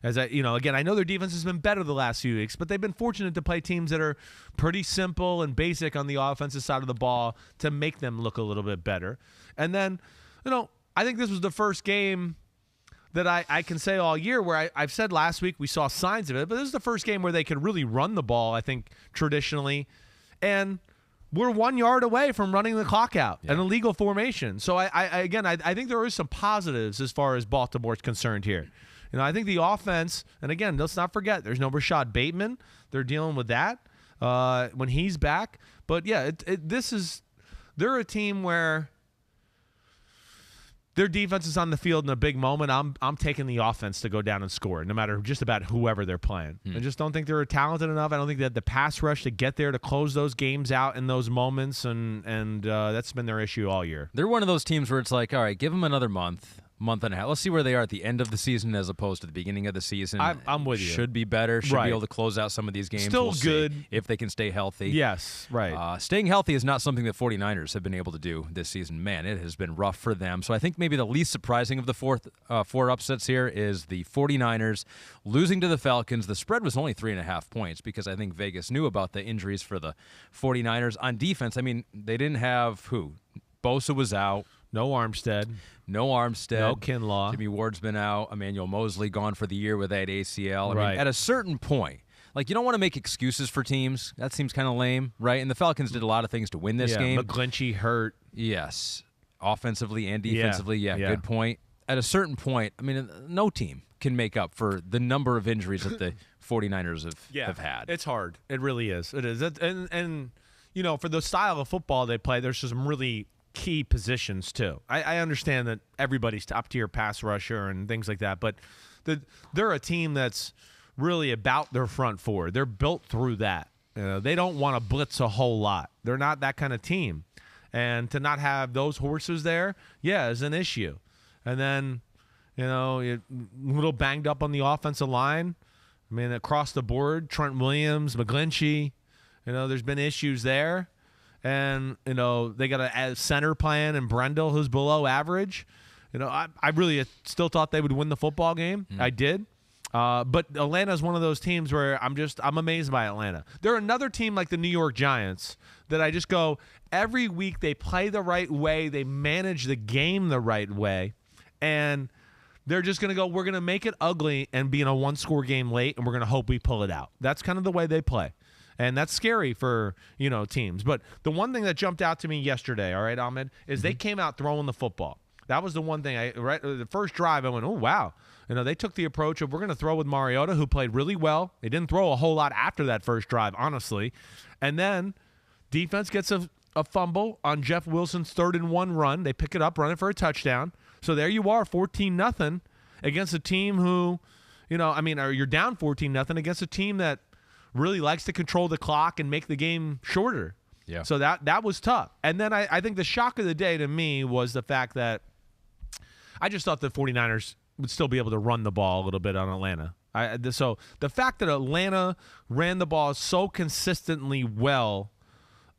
Again, I know their defense has been better the last few weeks, but they've been fortunate to play teams that are pretty simple and basic on the offensive side of the ball to make them look a little bit better. And then, I think this was the first game that I can say all year where I've said last week we saw signs of it, but this is the first game where they could really run the ball, I think, traditionally. And we're 1 yard away from running the clock out, an illegal formation. So, I think there is some positives as far as Baltimore's concerned here. I think the offense, and again, let's not forget, there's no Rashad Bateman. They're dealing with that when he's back. But, yeah, they're a team where their defense is on the field in a big moment. I'm taking the offense to go down and score, no matter just about whoever they're playing. I just don't think they're talented enough. I don't think they had the pass rush to get there to close those games out in those moments, and that's been their issue all year. They're one of those teams where it's like, all right, give them another month. month and a half. Let's see where they are at the end of the season as opposed to the beginning of the season. I'm with you. Should be better. Should Right. be able to close out some of these games. Still We'll good. see if they can stay healthy. Yes, right. Staying healthy is not something that 49ers have been able to do this season. Man, it has been rough for them. So I think maybe the least surprising of the four upsets here is the 49ers losing to the Falcons. The spread was only 3.5 points because I think Vegas knew about the injuries for the 49ers. On defense, I mean, they didn't have who? Bosa was out. No Armstead. No Kinlaw. Jimmy Ward's been out. Emmanuel Mosley gone for the year with that ACL. I Right. mean, at a certain point, like, you don't want to make excuses for teams. That seems kind of lame, right? And the Falcons did a lot of things to win this game. McGlinchey hurt. Yes. Offensively and defensively, yeah, Yeah. good point. At a certain point, I mean, no team can make up for the number of injuries that the 49ers have had. It's hard. It really is. It is. And you know, for the style of football they play, there's some really key positions too. I understand that everybody's top-tier pass rusher and things like that, but they're a team that's really about their front four. They're built through that. They don't want to blitz a whole lot. They're not that kind of team. And to not have those horses there, is an issue. And then, you know, a little banged up on the offensive line. I mean, across the board, Trent Williams, McGlinchey, you know, there's been issues there. And, you know, they got a center plan and Brendel who's below average. You know, I really still thought they would win the football game. I did. But Atlanta is one of those teams where I'm amazed by Atlanta. They're another team like the New York Giants that I just go, every week they play the right way. They manage the game the right way. And they're just going to go, we're going to make it ugly and be in a one-score game late, and we're going to hope we pull it out. That's kind of the way they play. And that's scary for, you know, teams. But the one thing that jumped out to me yesterday, all right, Ahmed, is they came out throwing the football. That was the one thing. The first drive, I went, oh, wow. You know, they took the approach of we're going to throw with Mariota, who played really well. They didn't throw a whole lot after that first drive, honestly. And then defense gets a fumble on Jeff Wilson's 3rd-and-1 run. They pick it up, run it for a touchdown. So there you are, 14-0 against a team who, you know, I mean, you're down 14-0 against a team that really likes to control the clock and make the game shorter. Yeah. So that was tough. And then I think the shock of the day to me was the fact that I just thought the 49ers would still be able to run the ball a little bit on Atlanta. So the fact that Atlanta ran the ball so consistently well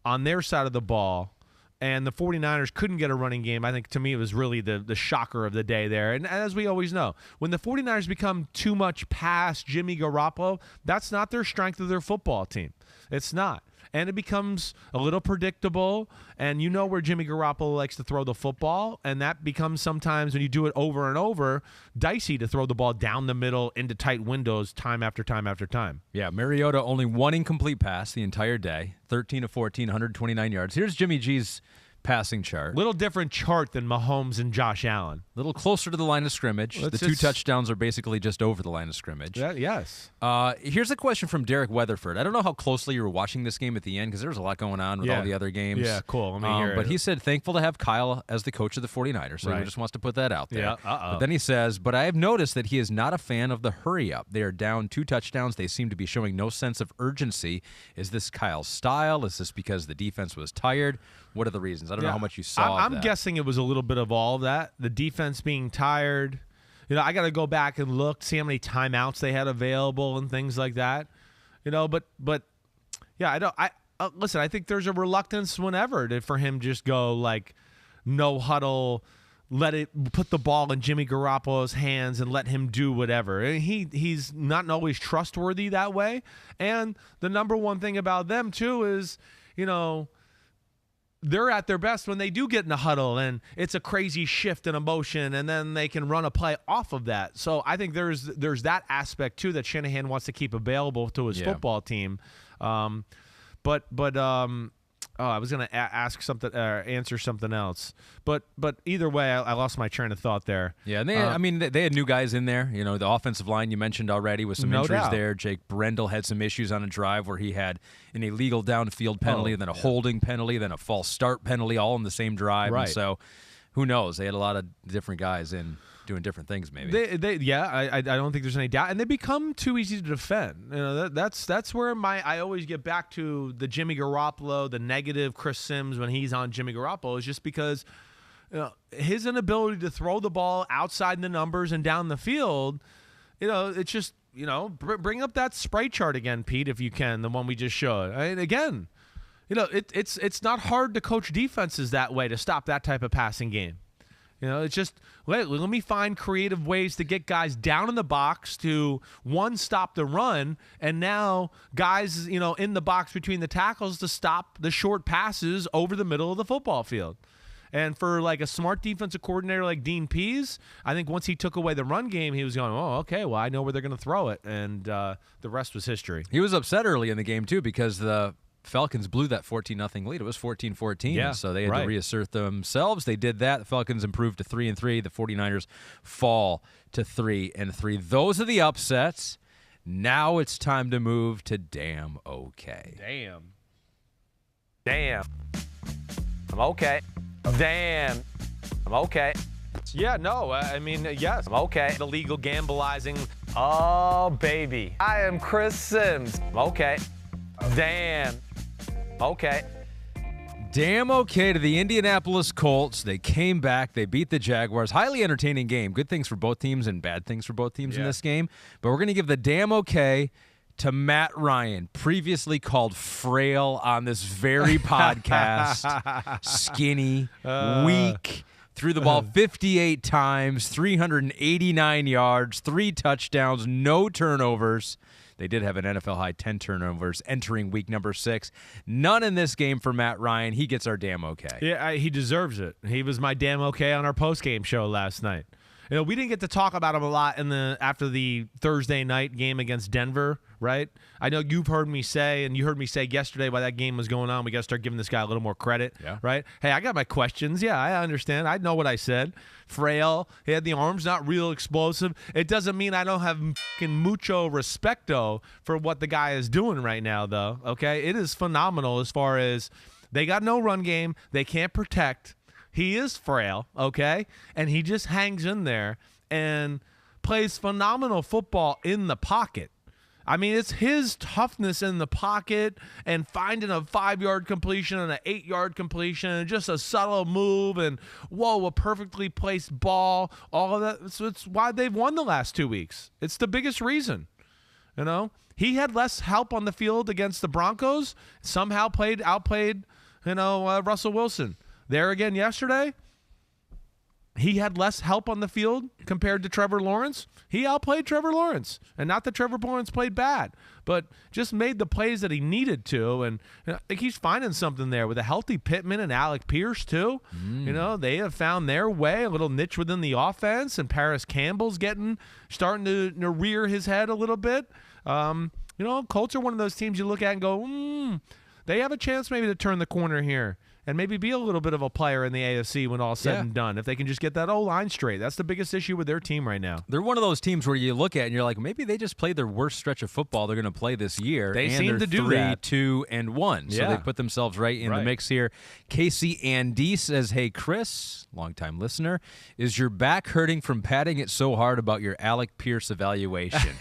on their side of the ball and the 49ers couldn't get a running game, I think to me it was really the shocker of the day there. And as we always know, when the 49ers become too much past Jimmy Garoppolo, that's not their strength of their football team. It's not. And it becomes a little predictable, and you know where Jimmy Garoppolo likes to throw the football, and that becomes sometimes, when you do it over and over, dicey to throw the ball down the middle into tight windows time after time after time. Yeah, Mariota only one incomplete pass the entire day, 13 of 14, 129 yards. Here's Jimmy G's passing chart. Little different chart than Mahomes and Josh Allen. A little closer to the line of scrimmage. The two touchdowns are basically just over the line of scrimmage. Yes. Here's a question from Derek Weatherford. I don't know how closely you were watching this game at the end because there was a lot going on with all the other games. Yeah, cool. Let me hear but it. he said thankful to have Kyle as the coach of the 49ers, so he just wants to put that out there. Yeah, But then he says, but I have noticed that he is not a fan of the hurry-up. They are down 2 touchdowns. They seem to be showing no sense of urgency. Is this Kyle's style? Is this because the defense was tired? What are the reasons? I don't know how much you saw of I'm that. guessing it was a little bit of all of that. The defense being tired. You know, I got to go back and look, see how many timeouts they had available and things like that. You know, but yeah, listen, I think there's a reluctance whenever for him just go like no huddle, put the ball in Jimmy Garoppolo's hands and let him do whatever. And he's not always trustworthy that way. And the number one thing about them too is, you know, they're at their best when they do get in a huddle and it's a crazy shift in emotion, and then they can run a play off of that. So I think there's that aspect too that Shanahan wants to keep available to his football team. I was going to ask something, answer something else, but either way, I lost my train of thought there. Yeah, and they had new guys in there. You know, the offensive line you mentioned already with some injuries there. Jake Brendel had some issues on a drive where he had an illegal downfield penalty, and then a holding penalty, then a false start penalty, all in the same drive. Right. And so, who knows? They had a lot of different guys in doing different things. Maybe I don't think there's any doubt, and they become too easy to defend. You know, that's where I always get back to the Jimmy Garoppolo, the negative Chris Sims when he's on Jimmy Garoppolo, is just because his inability to throw the ball outside the numbers and down the field, it's just, bring up that spray chart again, Pete, if you can, the one we just showed. Again, it's not hard to coach defenses that way to stop that type of passing game. It's just let me find creative ways to get guys down in the box to, one, stop the run, and now guys, in the box between the tackles to stop the short passes over the middle of the football field. And for like a smart defensive coordinator like Dean Pease, I think once he took away the run game, he was going, oh, okay, well, I know where they're going to throw it, and the rest was history. He was upset early in the game, too, because the Falcons blew that 14-0 lead. It was 14-14, yeah, so they had to reassert themselves. They did that. The Falcons improved to 3-3. The 49ers fall to 3-3. Those are the upsets. Now it's time to move to damn okay. Damn. I'm okay. Damn. I'm okay. Yeah, no, yes. I'm okay. The legal gambleizing. Oh, baby. I am Chris Sims. I'm okay. Damn. Okay. Damn okay to the Indianapolis Colts. They came back. They beat the Jaguars. Highly entertaining game. Good things for both teams and bad things for both teams in this game. But we're going to give the damn okay to Matt Ryan, previously called frail on this very podcast. Skinny, weak, threw the ball 58 times, 389 yards, 3 touchdowns, no turnovers. They did have an NFL-high 10 turnovers entering week number 6. None in this game for Matt Ryan. He gets our damn okay. Yeah, he deserves it. He was my damn okay on our post-game show last night. We didn't get to talk about him a lot after the Thursday night game against Denver, right? I know you've heard me say, and you heard me say yesterday while that game was going on, we got to start giving this guy a little more credit, right? Hey, I got my questions. Yeah, I understand. I know what I said. Frail. He had the arms, not real explosive. It doesn't mean I don't have fucking mucho respecto for what the guy is doing right now, though, okay? It is phenomenal as far as they got no run game. They can't protect. He is frail, okay? And he just hangs in there and plays phenomenal football in the pocket. I mean, it's his toughness in the pocket and finding a 5-yard completion and an 8-yard completion and just a subtle move and, whoa, a perfectly placed ball, all of that. So it's why they've won the last 2 weeks. It's the biggest reason, He had less help on the field against the Broncos, somehow outplayed, Russell Wilson. There again yesterday, he had less help on the field compared to Trevor Lawrence. He outplayed Trevor Lawrence. And not that Trevor Lawrence played bad, but just made the plays that he needed to. And I think he's finding something there with a healthy Pittman and Alec Pierce, too. They have found their way, a little niche within the offense, and Paris Campbell's starting to rear his head a little bit. Colts are one of those teams you look at and go, they have a chance maybe to turn the corner here and maybe be a little bit of a player in the AFC when all's said and done, if they can just get that O-line straight. That's the biggest issue with their team right now. They're one of those teams where you look at and you're like, maybe they just played their worst stretch of football they're going to play this year. They seem to do that. 3-2-1. So they put themselves right in the mix here. Casey Andy says, hey, Chris, longtime listener, is your back hurting from patting it so hard about your Alec Pierce evaluation?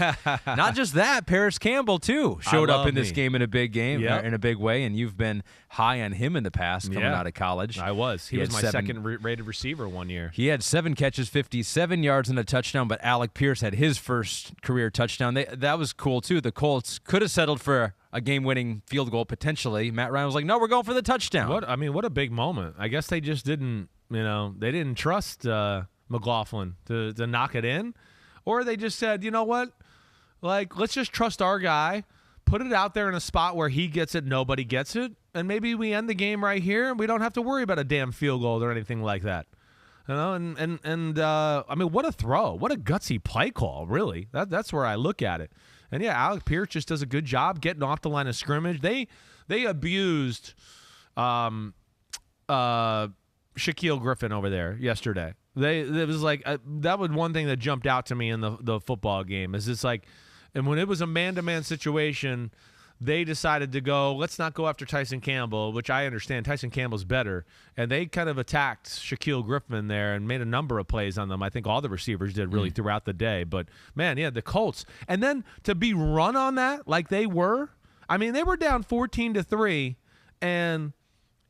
Not just that, Paris Campbell, too, showed up in this game in a big game, in a big way, and you've been high on him in the past coming out of college. I was. He was my second-rated receiver one year. He had 7 catches, 57 yards, and a touchdown, but Alec Pierce had his first career touchdown. That was cool, too. The Colts could have settled for a game-winning field goal, potentially. Matt Ryan was like, no, we're going for the touchdown. What a big moment. I guess they just didn't, they didn't trust McLaughlin to knock it in. Or they just said, you know what? Let's just trust our guy, put it out there in a spot where he gets it, nobody gets it, and maybe we end the game right here, and we don't have to worry about a damn field goal or anything like that. What a throw. What a gutsy play call, really. That's where I look at it. And, Alec Pierce just does a good job getting off the line of scrimmage. They abused Shaquille Griffin over there yesterday. It was like that was one thing that jumped out to me in the football game. Is it's like, and when it was a man-to-man situation, they decided to go, let's not go after Tyson Campbell, which I understand. Tyson Campbell's better. And they kind of attacked Shaquille Griffin there and made a number of plays on them. I think all the receivers did really throughout the day. But, man, the Colts. And then to be run on that like they were, they were down 14-3, and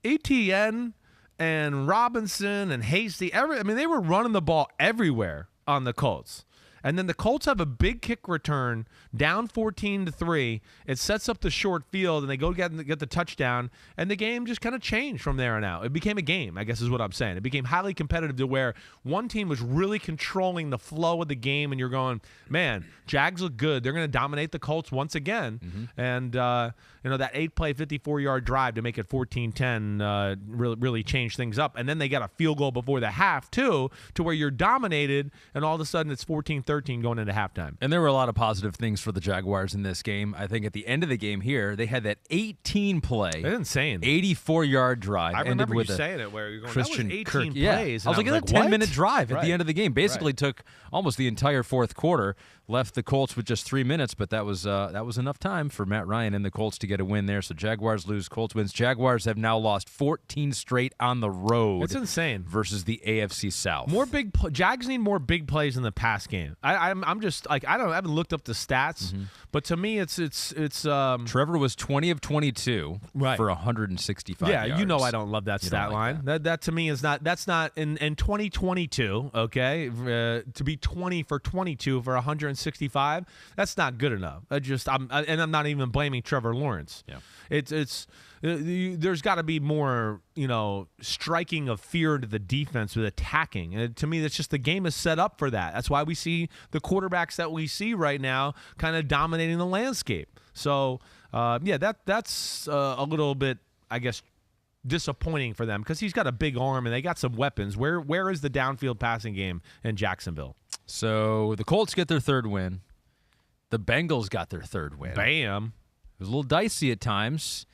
ETN and Robinson and Hasty. They were running the ball everywhere on the Colts. And then the Colts have a big kick return, down 14-3. It sets up the short field, and they go get the touchdown, and the game just kind of changed from there on out. It became a game, I guess is what I'm saying. It became highly competitive to where one team was really controlling the flow of the game, and you're going, man, Jags look good. They're going to dominate the Colts once again. Mm-hmm. And, that 8-play, 54-yard drive to make it 14-10 really changed things up. And then they got a field goal before the half, too, to where you're dominated, and all of a sudden it's 14-13 going into halftime. And there were a lot of positive things for the Jaguars in this game. I think at the end of the game here, they had that 18-play, that's insane, 84-yard drive. I remember you saying it where you're going, Christian that was 18 Kirk. plays. Yeah. I was like, it's a 10-minute drive at the Right. end of the game. Basically Right. took almost the entire fourth quarter, left the Colts with just 3 minutes, but that was enough time for Matt Ryan and the Colts to get a win there. So Jaguars lose, Colts wins. Jaguars have now lost 14 straight on the road. It's insane. Versus the AFC South. Jags need more big plays in the pass game. I'm just like, I haven't looked up the stats, but to me it's Trevor was 20 of 22 Right. for 165 yeah, yards. you know I don't love that stat line. That to me is not in 2022, okay? To be 20 for 22 for 165, that's not good enough. I'm not even blaming Trevor Lawrence. Yeah. There's got to be more, striking of fear into the defense with attacking. And to me, that's just the game is set up for that. That's why we see the quarterbacks that we see right now kind of dominating the landscape. So, that's a little bit, I guess, disappointing for them because he's got a big arm and they got some weapons. Where is the downfield passing game in Jacksonville? So the Colts get their third win. The Bengals got their third win. Bam. It was a little dicey at times.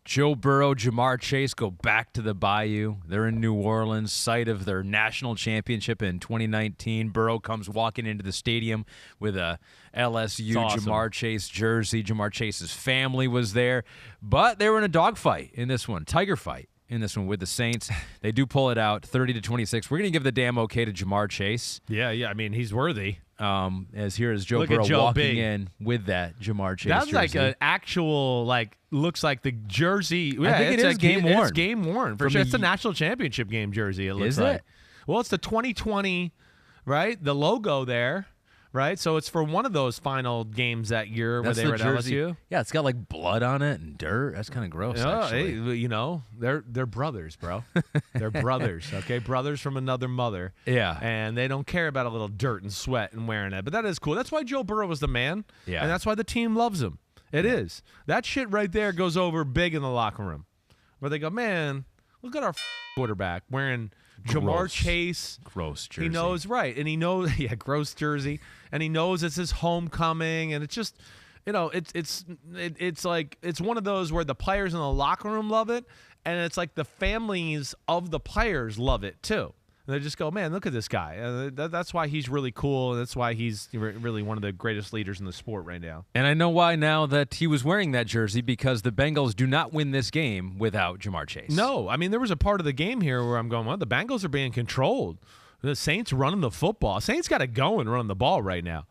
Joe Burrow, Jamar Chase go back to the Bayou. They're in New Orleans, site of their national championship in 2019. Burrow comes walking into the stadium with a LSU awesome. Jamar Chase jersey. Jamar Chase's family was there. But they were in a dogfight in this one, tiger fight in this one with the Saints. They do pull it out, 30-26. We're going to give the damn okay to Jamar Chase. Yeah, he's worthy. As here is Joe Look at Burrow Joe walking B. in with that Jamar Chase That's jersey. like an actual, looks like the jersey. Yeah, I think it is game worn. It's game worn. For From sure. the- It's a national championship game jersey, it looks Is like. it? Well, it's the 2020, right? The logo there, right? So it's for one of those final games that year That's where they were the at jersey. LSU. Yeah, it's got like blood on it and dirt. That's kind of gross, Oh, actually. hey, they're brothers, bro. They're brothers, okay? Brothers from another mother. Yeah. And they don't care about a little dirt and sweat and wearing it. But that is cool. That's why Joe Burrow was the man. Yeah. And that's why the team loves him. It is. That shit right there goes over big in the locker room. Where they go, man, look at our quarterback wearing Jamar Gross. Chase. Gross jersey. He knows, right. And he knows, gross jersey. And he knows it's his homecoming. And it's just, it's like, it's one of those where the players in the locker room love it. And it's like the families of the players love it too. And they just go, man, look at this guy. That's why he's really cool. And that's why he's really one of the greatest leaders in the sport right now. And I know why now that he was wearing that jersey, because the Bengals do not win this game without Jamar Chase. No, there was a part of the game here where I'm going, well, the Bengals are being controlled. The Saints running the football. Saints got to go and run the ball right now.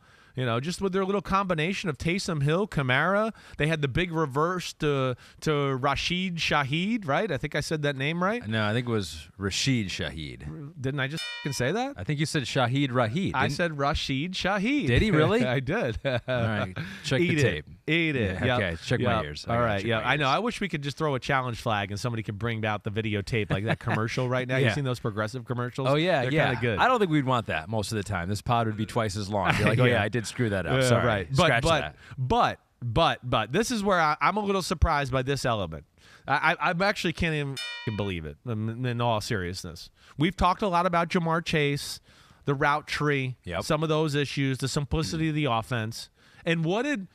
Just with their little combination of Taysom Hill, Kamara. They had the big reverse to Rashid Shaheed, right? I think I said that name right. No, I think it was Rashid Shaheed. Didn't I just say that? I think you said Shaheed Rahid. I said Rashid Shaheed. Did he really? I did. All right, check Eat the tape. Eat it. Yeah, okay, check my ears. All right, I know. I wish we could just throw a challenge flag and somebody could bring out the videotape like that commercial right now. Yeah. You've seen those progressive commercials? Oh, yeah, They're yeah. kind of good. I don't think we'd want that most of the time. This pod would be twice as long. You're like, oh, yeah, I did screw that up. Sorry. Right. Scratch that. But this is where I'm a little surprised by this element. I actually can't even believe it, in all seriousness. We've talked a lot about Jamar Chase, the route tree, some of those issues, the simplicity of the offense. And what did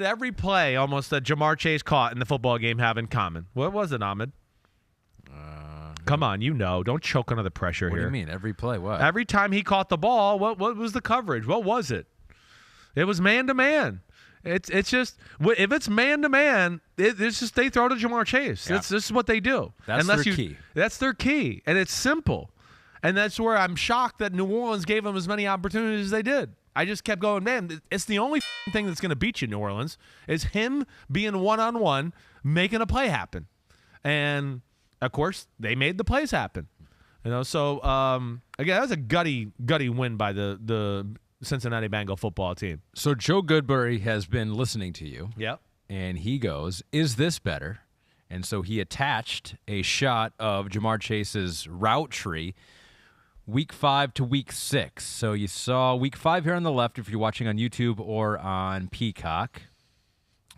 every play almost that Jamar Chase caught in the football game have in common? What was it, Ahmed? Come on, don't choke under the pressure What here. do you mean? Every play? What? Every time he caught the ball, what was the coverage? What was it? It was man-to-man. It's just, if it's man-to-man, it's just they throw to Jamar Chase. Yeah. This is what they do. That's their key. That's their key, and it's simple. And that's where I'm shocked that New Orleans gave them as many opportunities as they did. I just kept going, man, it's the only thing that's going to beat you, New Orleans, is him being one-on-one, making a play happen. And of course, they made the plays happen. So again, that was a gutty win by the Cincinnati Bengal football team. So Joe Goodberry has been listening to you. Yep. And he goes, "Is this better?" And so he attached a shot of Jamar Chase's route tree, week 5 to week 6. So you saw week 5 here on the left if you're watching on YouTube or on Peacock.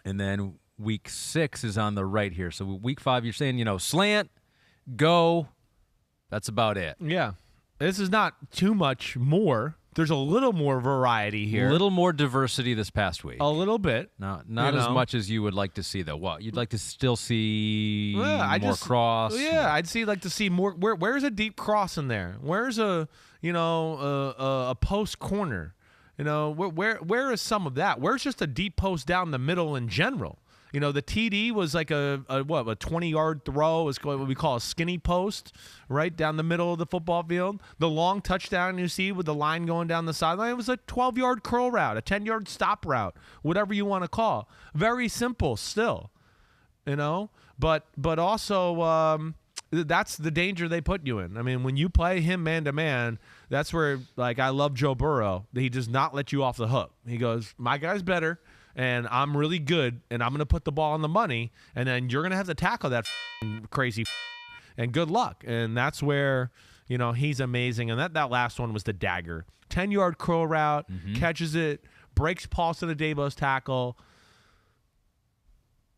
And then week 6 is on the right here. So week 5, you're saying, slant, go. That's about it. Yeah. This is not too much more. There's a little more variety here. A little more diversity this past week. A little bit. Not as much as you would like to see, though. Well, you'd like to still see more cross. Yeah, I'd like to see more. Where's a deep cross in there? Where's a post corner? Where is some of that? Where's just a deep post down the middle in general? The TD was like a 20-yard throw. It's what we call a skinny post, right down the middle of the football field. The long touchdown you see with the line going down the sideline, it was a 12-yard curl route, a 10-yard stop route, whatever you want to call. Very simple still, But also that's the danger they put you in. I mean, when you play him man-to-man, that's where, I love Joe Burrow. He does not let you off the hook. He goes, my guy's better. And I'm really good, and I'm going to put the ball on the money, and then you're going to have to tackle that crazy and good luck. And that's where, he's amazing. And that last one was the dagger. 10-yard curl route, catches it, breaks Paulson Adebo's tackle.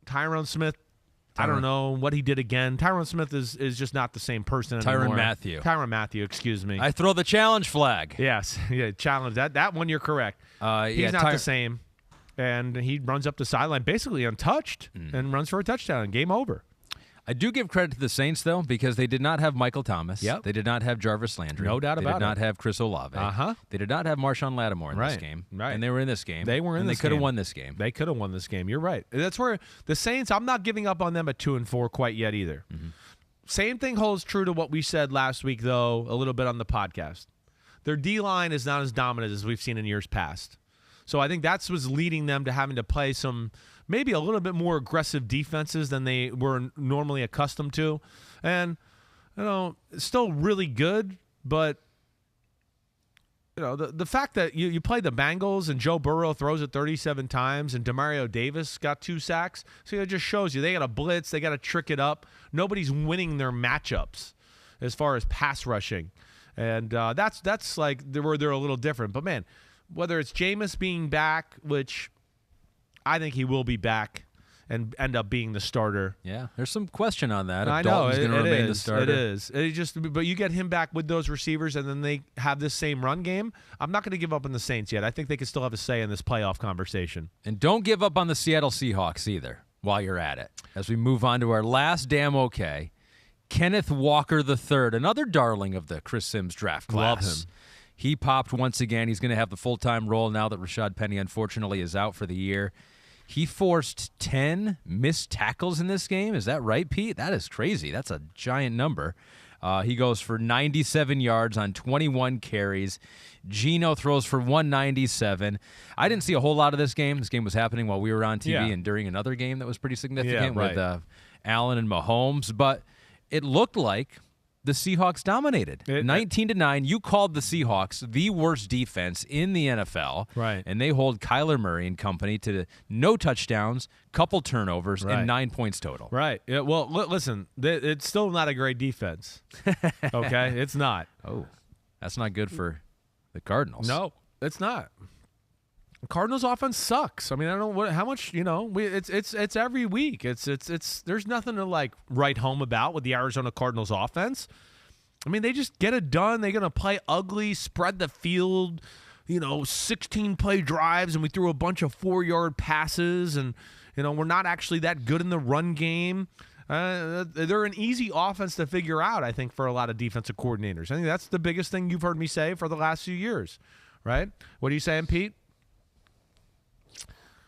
Tyron Smith, I don't know what he did again. Tyron Smith is just not the same person anymore. Tyron Matthew, excuse me. I throw the challenge flag. Yes, yeah, challenge. That one you're correct. He's not the same. And he runs up the sideline basically untouched and runs for a touchdown. Game over. I do give credit to the Saints, though, because they did not have Michael Thomas. Yep. They did not have Jarvis Landry. No doubt about it. They did not have Chris Olave. They did not have Marshawn Lattimore in this game. Right. And they were in this game. They were in this game. They could have won this game. They could have won this game. You're right. That's where the Saints, I'm not giving up on them at 2-4 quite yet either. Same thing holds true to what we said last week, though, a little bit on the podcast. Their D-line is not as dominant as we've seen in years past. So I think that's what's leading them to having to play some maybe a little bit more aggressive defenses than they were normally accustomed to. And, still really good, but, the fact that you play the Bengals and Joe Burrow throws it 37 times and Demario Davis got 2 sacks, so it just shows you they got to blitz, they got to trick it up. Nobody's winning their matchups as far as pass rushing. And that's like where they're a little different. But, man, whether it's Jameis being back, which I think he will be back and end up being the starter. Yeah, there's some question on that. I if know Dalton's going to remain the starter. It is. But you get him back with those receivers, and then they have this same run game. I'm not going to give up on the Saints yet. I think they can still have a say in this playoff conversation. And don't give up on the Seattle Seahawks either while you're at it. As we move on to our last damn okay, Kenneth Walker III, another darling of the Chris Sims draft class. Love him. He popped once again. He's going to have the full-time role now that Rashad Penny, unfortunately, is out for the year. He forced 10 missed tackles in this game. Is that right, Pete? That is crazy. That's a giant number. He goes for 97 yards on 21 carries. Geno throws for 197. I didn't see a whole lot of this game. This game was happening while we were on TV and during another game that was pretty significant with Allen and Mahomes. But it looked like the Seahawks dominated 19-9. You called the Seahawks the worst defense in the NFL, right? And they hold Kyler Murray and company to no touchdowns, couple turnovers, and 9 points total. Right. Yeah, well, listen, it's still not a great defense. Okay, it's not. Oh, that's not good for the Cardinals. No, it's not. Cardinals offense sucks. I mean, I don't know how much, it's every week. It's there's nothing to like write home about with the Arizona Cardinals offense. I mean, they just get it done. They're going to play ugly, spread the field, 16 play drives, and we threw a bunch of 4-yard passes, and we're not actually that good in the run game. They're an easy offense to figure out, I think, for a lot of defensive coordinators. I think that's the biggest thing you've heard me say for the last few years, right? What are you saying, Pete?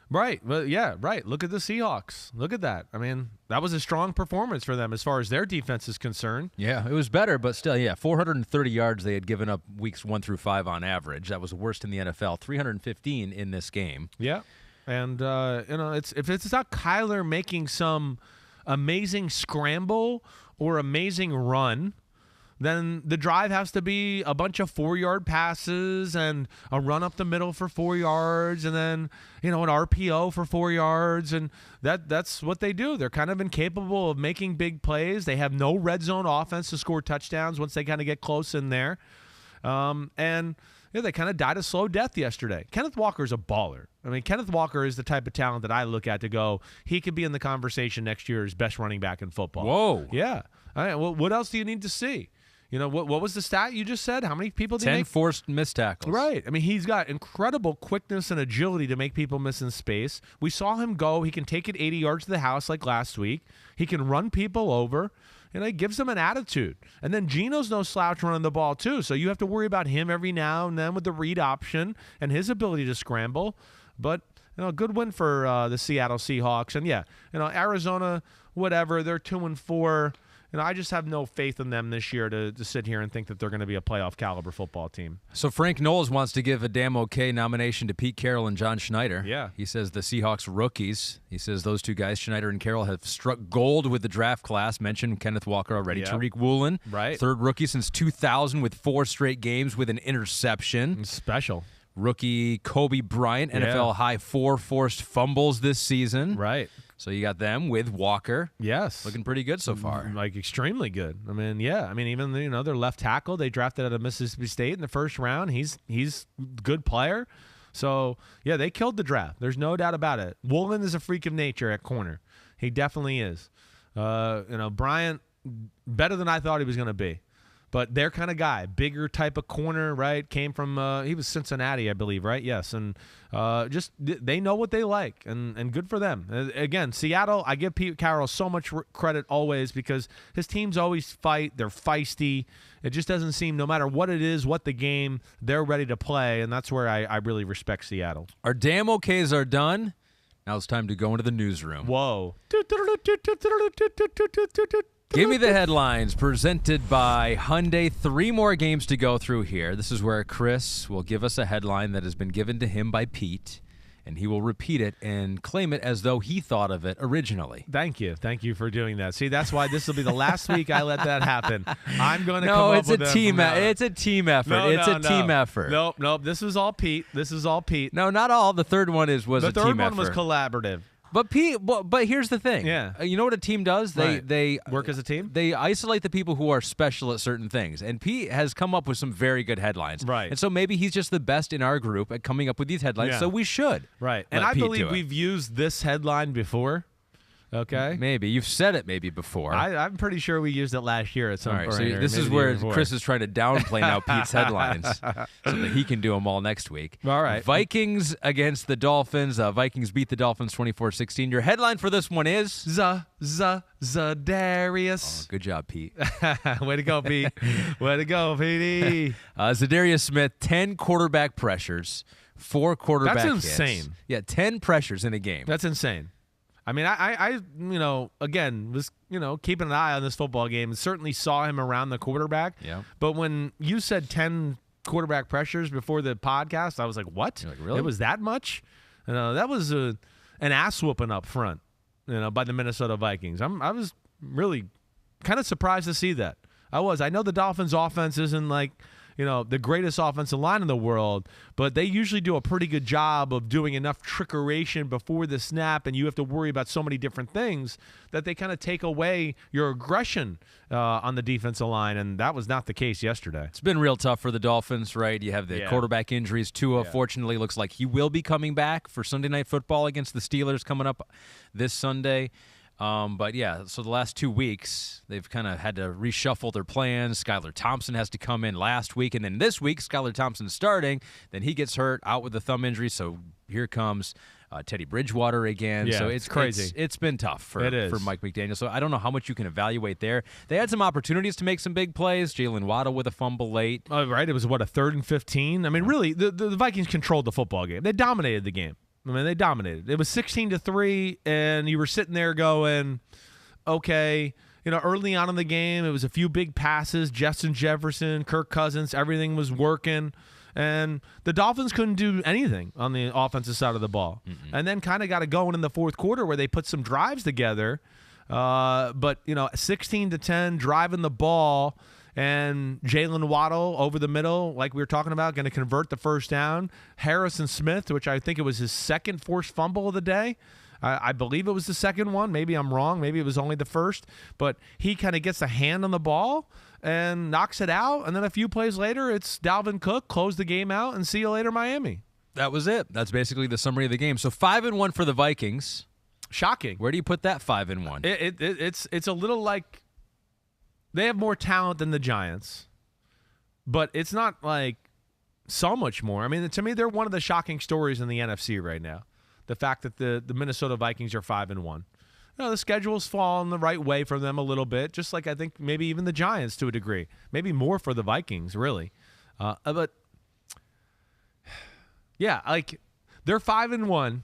Right. Well, yeah, right. Look at the Seahawks. Look at that. I mean, that was a strong performance for them as far as their defense is concerned. Yeah, it was better, but still, 430 yards they had given up weeks 1 through 5 on average. That was the worst in the NFL. 315 in this game. Yeah. And, if it's not Kyler making some amazing scramble or amazing run, then the drive has to be a bunch of 4-yard passes and a run up the middle for 4 yards, and then an RPO for 4 yards, and that's what they do. They're kind of incapable of making big plays. They have no red zone offense to score touchdowns once they kind of get close in there, and they kind of died a slow death yesterday. Kenneth Walker is a baller. I mean, Kenneth Walker is the type of talent that I look at to go, he could be in the conversation next year as best running back in football. Whoa. Yeah. All right, well, what else do you need to see? What was the stat you just said? How many people did 10 he make? forced missed tackles. Right. I mean, he's got incredible quickness and agility to make people miss in space. We saw him go. He can take it 80 yards to the house like last week. He can run people over. He gives them an attitude. And then Geno's no slouch running the ball, too. So you have to worry about him every now and then with the read option and his ability to scramble. But, a good win for the Seattle Seahawks. And, Arizona, whatever, they're 2-4. I just have no faith in them this year to sit here and think that they're going to be a playoff caliber football team. So Frank Knowles wants to give a damn okay nomination to Pete Carroll and John Schneider. Yeah. He says the Seahawks rookies, he says those two guys, Schneider and Carroll, have struck gold with the draft class. Mentioned Kenneth Walker already. Yep. Tariq Woolen, right. Third rookie since 2000 with 4 straight games with an interception. Special. Rookie Kobe Bryant, Yeah. NFL high 4 forced fumbles this season. Right. So you got them with Walker. Yes. Looking pretty good so far. Like extremely good. I mean, yeah. I mean, even their left tackle they drafted out of Mississippi State in the first round. He's a good player. So yeah, they killed the draft. There's no doubt about it. Woolen is a freak of nature at corner. He definitely is. Bryant better than I thought he was going to be. But their kind of guy, bigger type of corner, right? Came from he was Cincinnati, I believe, right? Yes, and just they know what they like, and good for them. Again, Seattle, I give Pete Carroll so much credit always because his teams always fight. They're feisty. It just doesn't seem, no matter what it is, what the game, they're ready to play, and that's where I really respect Seattle. Our damn okays are done. Now it's time to go into the newsroom. Whoa. Give me the headlines presented by Hyundai. 3 more games to go through here. This is where Chris will give us a headline that has been given to him by Pete, and he will repeat it and claim it as though he thought of it originally. Thank you. Thank you for doing that. See, that's why this will be the last week I let that happen. I'm going to come up with it's a team effort. No, it's a team effort. Nope. This is all Pete. No, not all. The third one was a team effort. The third one was collaborative. But but here's the thing. Yeah. You know what a team does? They work as a team? They isolate the people who are special at certain things. And Pete has come up with some very good headlines. Right. And so maybe he's just the best in our group at coming up with these headlines. Yeah. So we should. Right. And let I Pete believe do it. we've used this headline before. Okay. Maybe. You've said it maybe before. I'm pretty sure we used it last year at some all right, point. so this is where Chris is trying to downplay now Pete's headlines so that he can do them all next week. All right. Vikings against the Dolphins. Vikings beat the Dolphins 24-16. Your headline for this one is? Za'Darius. Oh, good job, Pete. Way to go, Pete. Way to go, Petey. Za'Darius Smith, 10 quarterback pressures, 4 quarterback That's hits. insane. Yeah, 10 pressures in a game. That's insane. I mean, I again, was, keeping an eye on this football game and certainly saw him around the quarterback. Yeah. But when you said 10 quarterback pressures before the podcast, I was like, what? You're like, really? It was that much? That was an ass whooping up front, by the Minnesota Vikings. I was really kind of surprised to see that. I know the Dolphins offense isn't like, the greatest offensive line in the world, but they usually do a pretty good job of doing enough trickeration before the snap, and you have to worry about so many different things that they kind of take away your aggression on the defensive line, and that was not the case yesterday. It's been real tough for the Dolphins, right? You have the quarterback injuries. Tua, fortunately, looks like he will be coming back for Sunday Night Football against the Steelers coming up this Sunday. But yeah, so the last 2 weeks, they've kind of had to reshuffle their plans. Skylar Thompson has to come in last week, and then this week, Skylar Thompson's starting. Then he gets hurt, out with a thumb injury, so here comes Teddy Bridgewater again. Yeah, so it's crazy. It's been tough for Mike McDaniel. So I don't know how much you can evaluate there. They had some opportunities to make some big plays. Jalen Waddle with a fumble late. Right, it was, a 3rd and 15? I mean, really, the Vikings controlled the football game. They dominated the game. I mean, they dominated. It was 16-3, and you were sitting there going, okay, early on in the game, it was a few big passes, Justin Jefferson, Kirk Cousins, everything was working, and the Dolphins couldn't do anything on the offensive side of the ball. And then kind of got it going in the fourth quarter where they put some drives together, But 16-10, driving the ball, and Jalen Waddle over the middle, like we were talking about, going to convert the first down. Harrison Smith, which I think it was his second forced fumble of the day. I believe it was the second one. Maybe I'm wrong. Maybe it was only the first. But he kind of gets a hand on the ball and knocks it out. And then a few plays later, it's Dalvin Cook, close the game out, and see you later, Miami. That was it. That's basically the summary of the game. So 5-1 for the Vikings. Shocking. Where do you put that 5-1? It's a little like they have more talent than the Giants, but it's not like so much more. I mean, to me, they're one of the shocking stories in the NFC right now. The fact that the Minnesota Vikings are 5-1. The schedule's fallen the right way for them a little bit, just like I think maybe even the Giants to a degree. Maybe more for the Vikings, really. But yeah, like they're 5-1,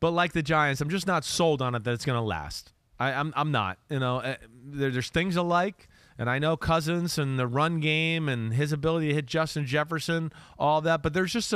but like the Giants, I'm just not sold on it that it's going to last. I'm not. There's things I like, and I know Cousins and the run game and his ability to hit Justin Jefferson, all that, but there's just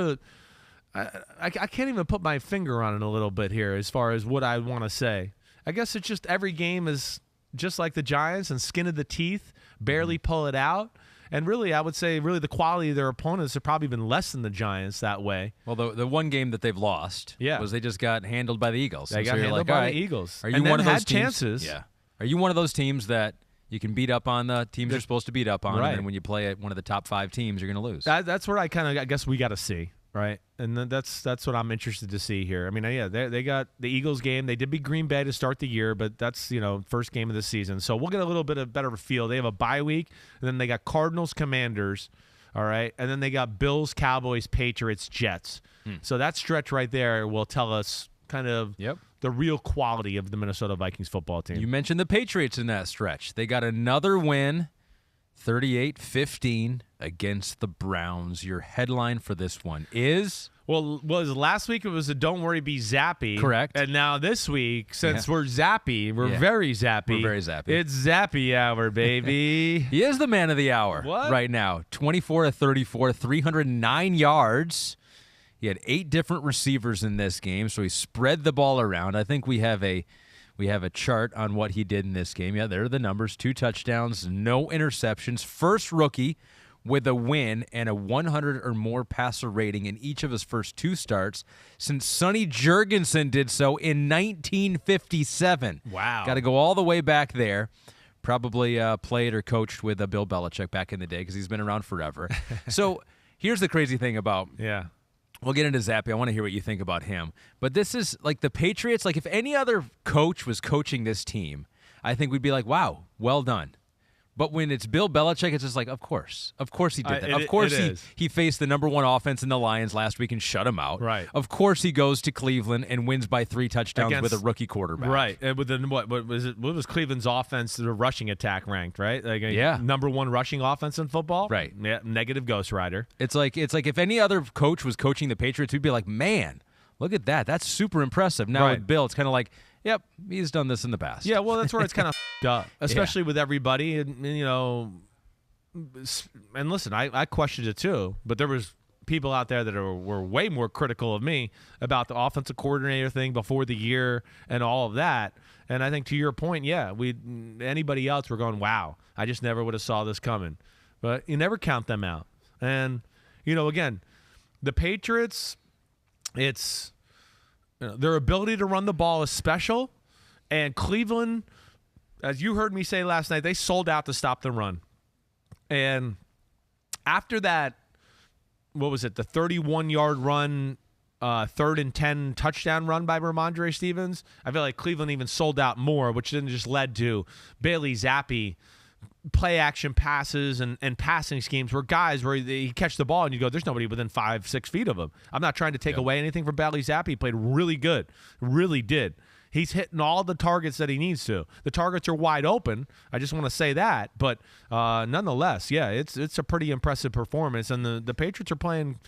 I can't even put my finger on it a little bit here as far as what I want to say. I guess it's just every game is just like the Giants and skin of the teeth, barely pull it out. And really, I would say really the quality of their opponents have probably been less than the Giants that way. Well, the one game that they've lost was they just got handled by the Eagles. They got handled by the Eagles. Are you one of those teams? Chances. Yeah. Are you one of those teams that you can beat up on the teams you're supposed to beat up on, right. and then when you play one of the top 5 teams, you're going to lose? That's where I guess we got to see. Right, and then that's what I'm interested to see here. I mean, they got the Eagles game. They did beat Green Bay to start the year, but that's first game of the season. So we'll get a little bit of better feel. They have a bye week, and then they got Cardinals, Commanders, all right, and then they got Bills, Cowboys, Patriots, Jets. So that stretch right there will tell us kind of the real quality of the Minnesota Vikings football team. You mentioned the Patriots in that stretch. They got another win. 38-15 against the Browns. Your headline for this one is? Well, last week it was a don't worry, be zappy. Correct. And now this week, since we're zappy, we're very zappy. We're very zappy. It's zappy hour, baby. He is the man of the hour right now. 24-34, 309 yards. He had 8 different receivers in this game, so he spread the ball around. I think we have a chart on what he did in this game. Yeah, there are the numbers. 2 touchdowns, no interceptions. First rookie with a win and a 100 or more passer rating in each of his first 2 starts since Sonny Jurgensen did so in 1957. Wow. Got to go all the way back there. Probably played or coached with Bill Belichick back in the day because he's been around forever. So here's the crazy thing about we'll get into Zappe. I want to hear what you think about him. But this is like the Patriots. Like if any other coach was coaching this team, I think we'd be like, wow, well done. But when it's Bill Belichick, it's just like, of course he did that. Of course he faced the number 1 offense in the Lions last week and shut them out. Right. Of course he goes to Cleveland and wins by 3 touchdowns with a rookie quarterback. Right. And with what was it? What was Cleveland's offense? The rushing attack ranked, right? Like number 1 rushing offense in football. Right. Yeah. Negative Ghost Rider. It's like if any other coach was coaching the Patriots, we'd be like, man, look at that. That's super impressive. Now with Bill, it's kind of like, yep, he's done this in the past. Yeah, well, that's where it's kind of up, especially with everybody, and and listen, I questioned it too, but there was people out there that were way more critical of me about the offensive coordinator thing before the year and all of that. And I think to your point, anybody else were going, wow, I just never would have saw this coming. But you never count them out. And, again, the Patriots, it's their ability to run the ball is special. And Cleveland, as you heard me say last night, they sold out to stop the run. And after that, what was it, the 31-yard run, 3rd and 10 touchdown run by Ramondre Stevens, I feel like Cleveland even sold out more, which then just led to Bailey Zappe play-action passes and passing schemes where guys where he catch the ball and you go, there's nobody within 5-6 feet of him. I'm not trying to take away anything from Bailey Zappe. He played really good, really did. He's hitting all the targets that he needs to. The targets are wide open. I just want to say that. But nonetheless, it's a pretty impressive performance. And the Patriots are playing,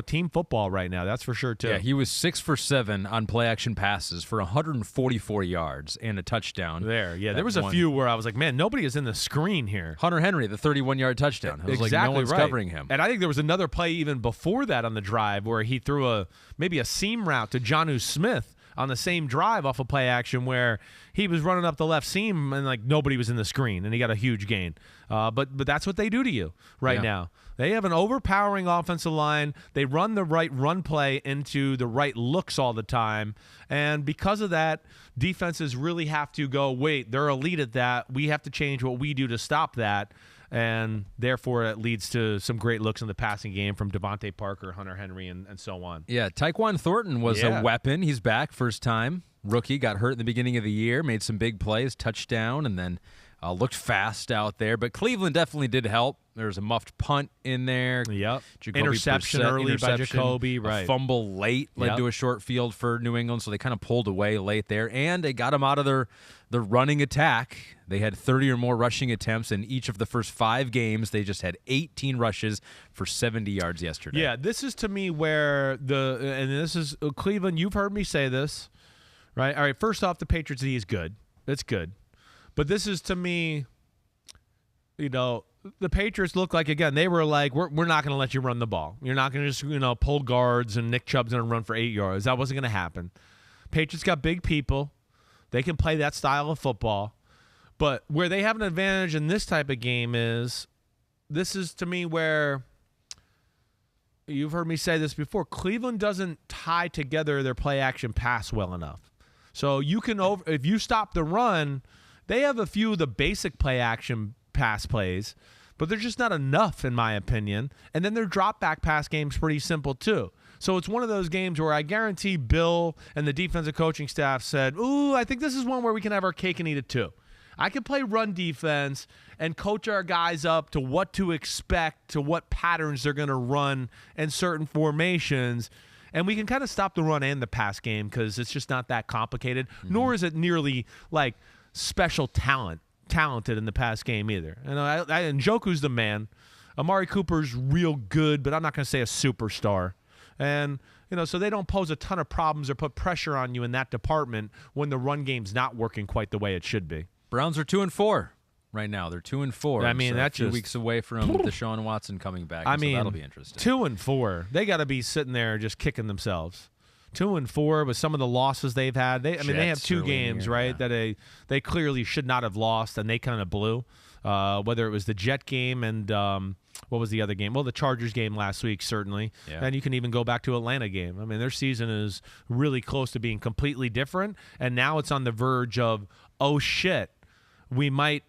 team football right now. That's for sure, too. Yeah, he was 6 for 7 on play-action passes for 144 yards and a touchdown. There was a few where I was like, man, nobody is in the screen here. Hunter Henry, the 31-yard touchdown. It was like no one's covering him. And I think there was another play even before that on the drive where he threw maybe a seam route to Jonnu Smith on the same drive off of play action where he was running up the left seam and like nobody was in the screen and he got a huge gain. But that's what they do to you right now. They have an overpowering offensive line. They run the right run play into the right looks all the time. And because of that, defenses really have to go, wait, they're elite at that. We have to change what we do to stop that. And therefore, it leads to some great looks in the passing game from Devontae Parker, Hunter Henry, and so on. Yeah, Tyquan Thornton was a weapon. He's back, first time. Rookie, got hurt in the beginning of the year, made some big plays, touchdown, and then looked fast out there. But Cleveland definitely did help. There was a muffed punt in there. Yep. Interception early by Jacoby. Right. A fumble late led to a short field for New England, so they kind of pulled away late there. And they got them out of the running attack. They had 30 or more rushing attempts in each of the first 5 games. They just had 18 rushes for 70 yards yesterday. Yeah, this is to me where and this is Cleveland, you've heard me say this, right? All right, first off, the Patriots D is good. It's good. But this is, to me, the Patriots look like, again, they were like, we're not going to let you run the ball. You're not going to just, pull guards and Nick Chubb's going to run for 8 yards. That wasn't going to happen. Patriots got big people. They can play that style of football. But where they have an advantage in this type of game is, this is, to me, where you've heard me say this before, Cleveland doesn't tie together their play-action pass well enough. So you can, if you stop the run, they have a few of the basic play-action pass plays, but they're just not enough, in my opinion. And then their drop-back pass game's pretty simple, too. So it's one of those games where I guarantee Bill and the defensive coaching staff said, ooh, I think this is one where we can have our cake and eat it, too. I can play run defense and coach our guys up to what to expect, to what patterns they're going to run in certain formations, and we can kind of stop the run and the pass game because it's just not that complicated, nor is it nearly like special talented in the pass game either. And Njoku's the man. Amari Cooper's real good, but I'm not going to say a superstar. And, so they don't pose a ton of problems or put pressure on you in that department when the run game's not working quite the way it should be. Browns are 2-4 right now. They're 2-4. I mean, so that's a few just weeks away from Deshaun Watson coming back. So that'll be interesting. 2-4. They got to be sitting there just kicking themselves. 2-4 with some of the losses they've had. They have 2 games, right, that they clearly should not have lost, and they kind of blew. Whether it was the Jet game and what was the other game? Well, the Chargers game last week, certainly. Yeah. And you can even go back to Atlanta game. I mean, their season is really close to being completely different, and now it's on the verge of, oh, shit, we might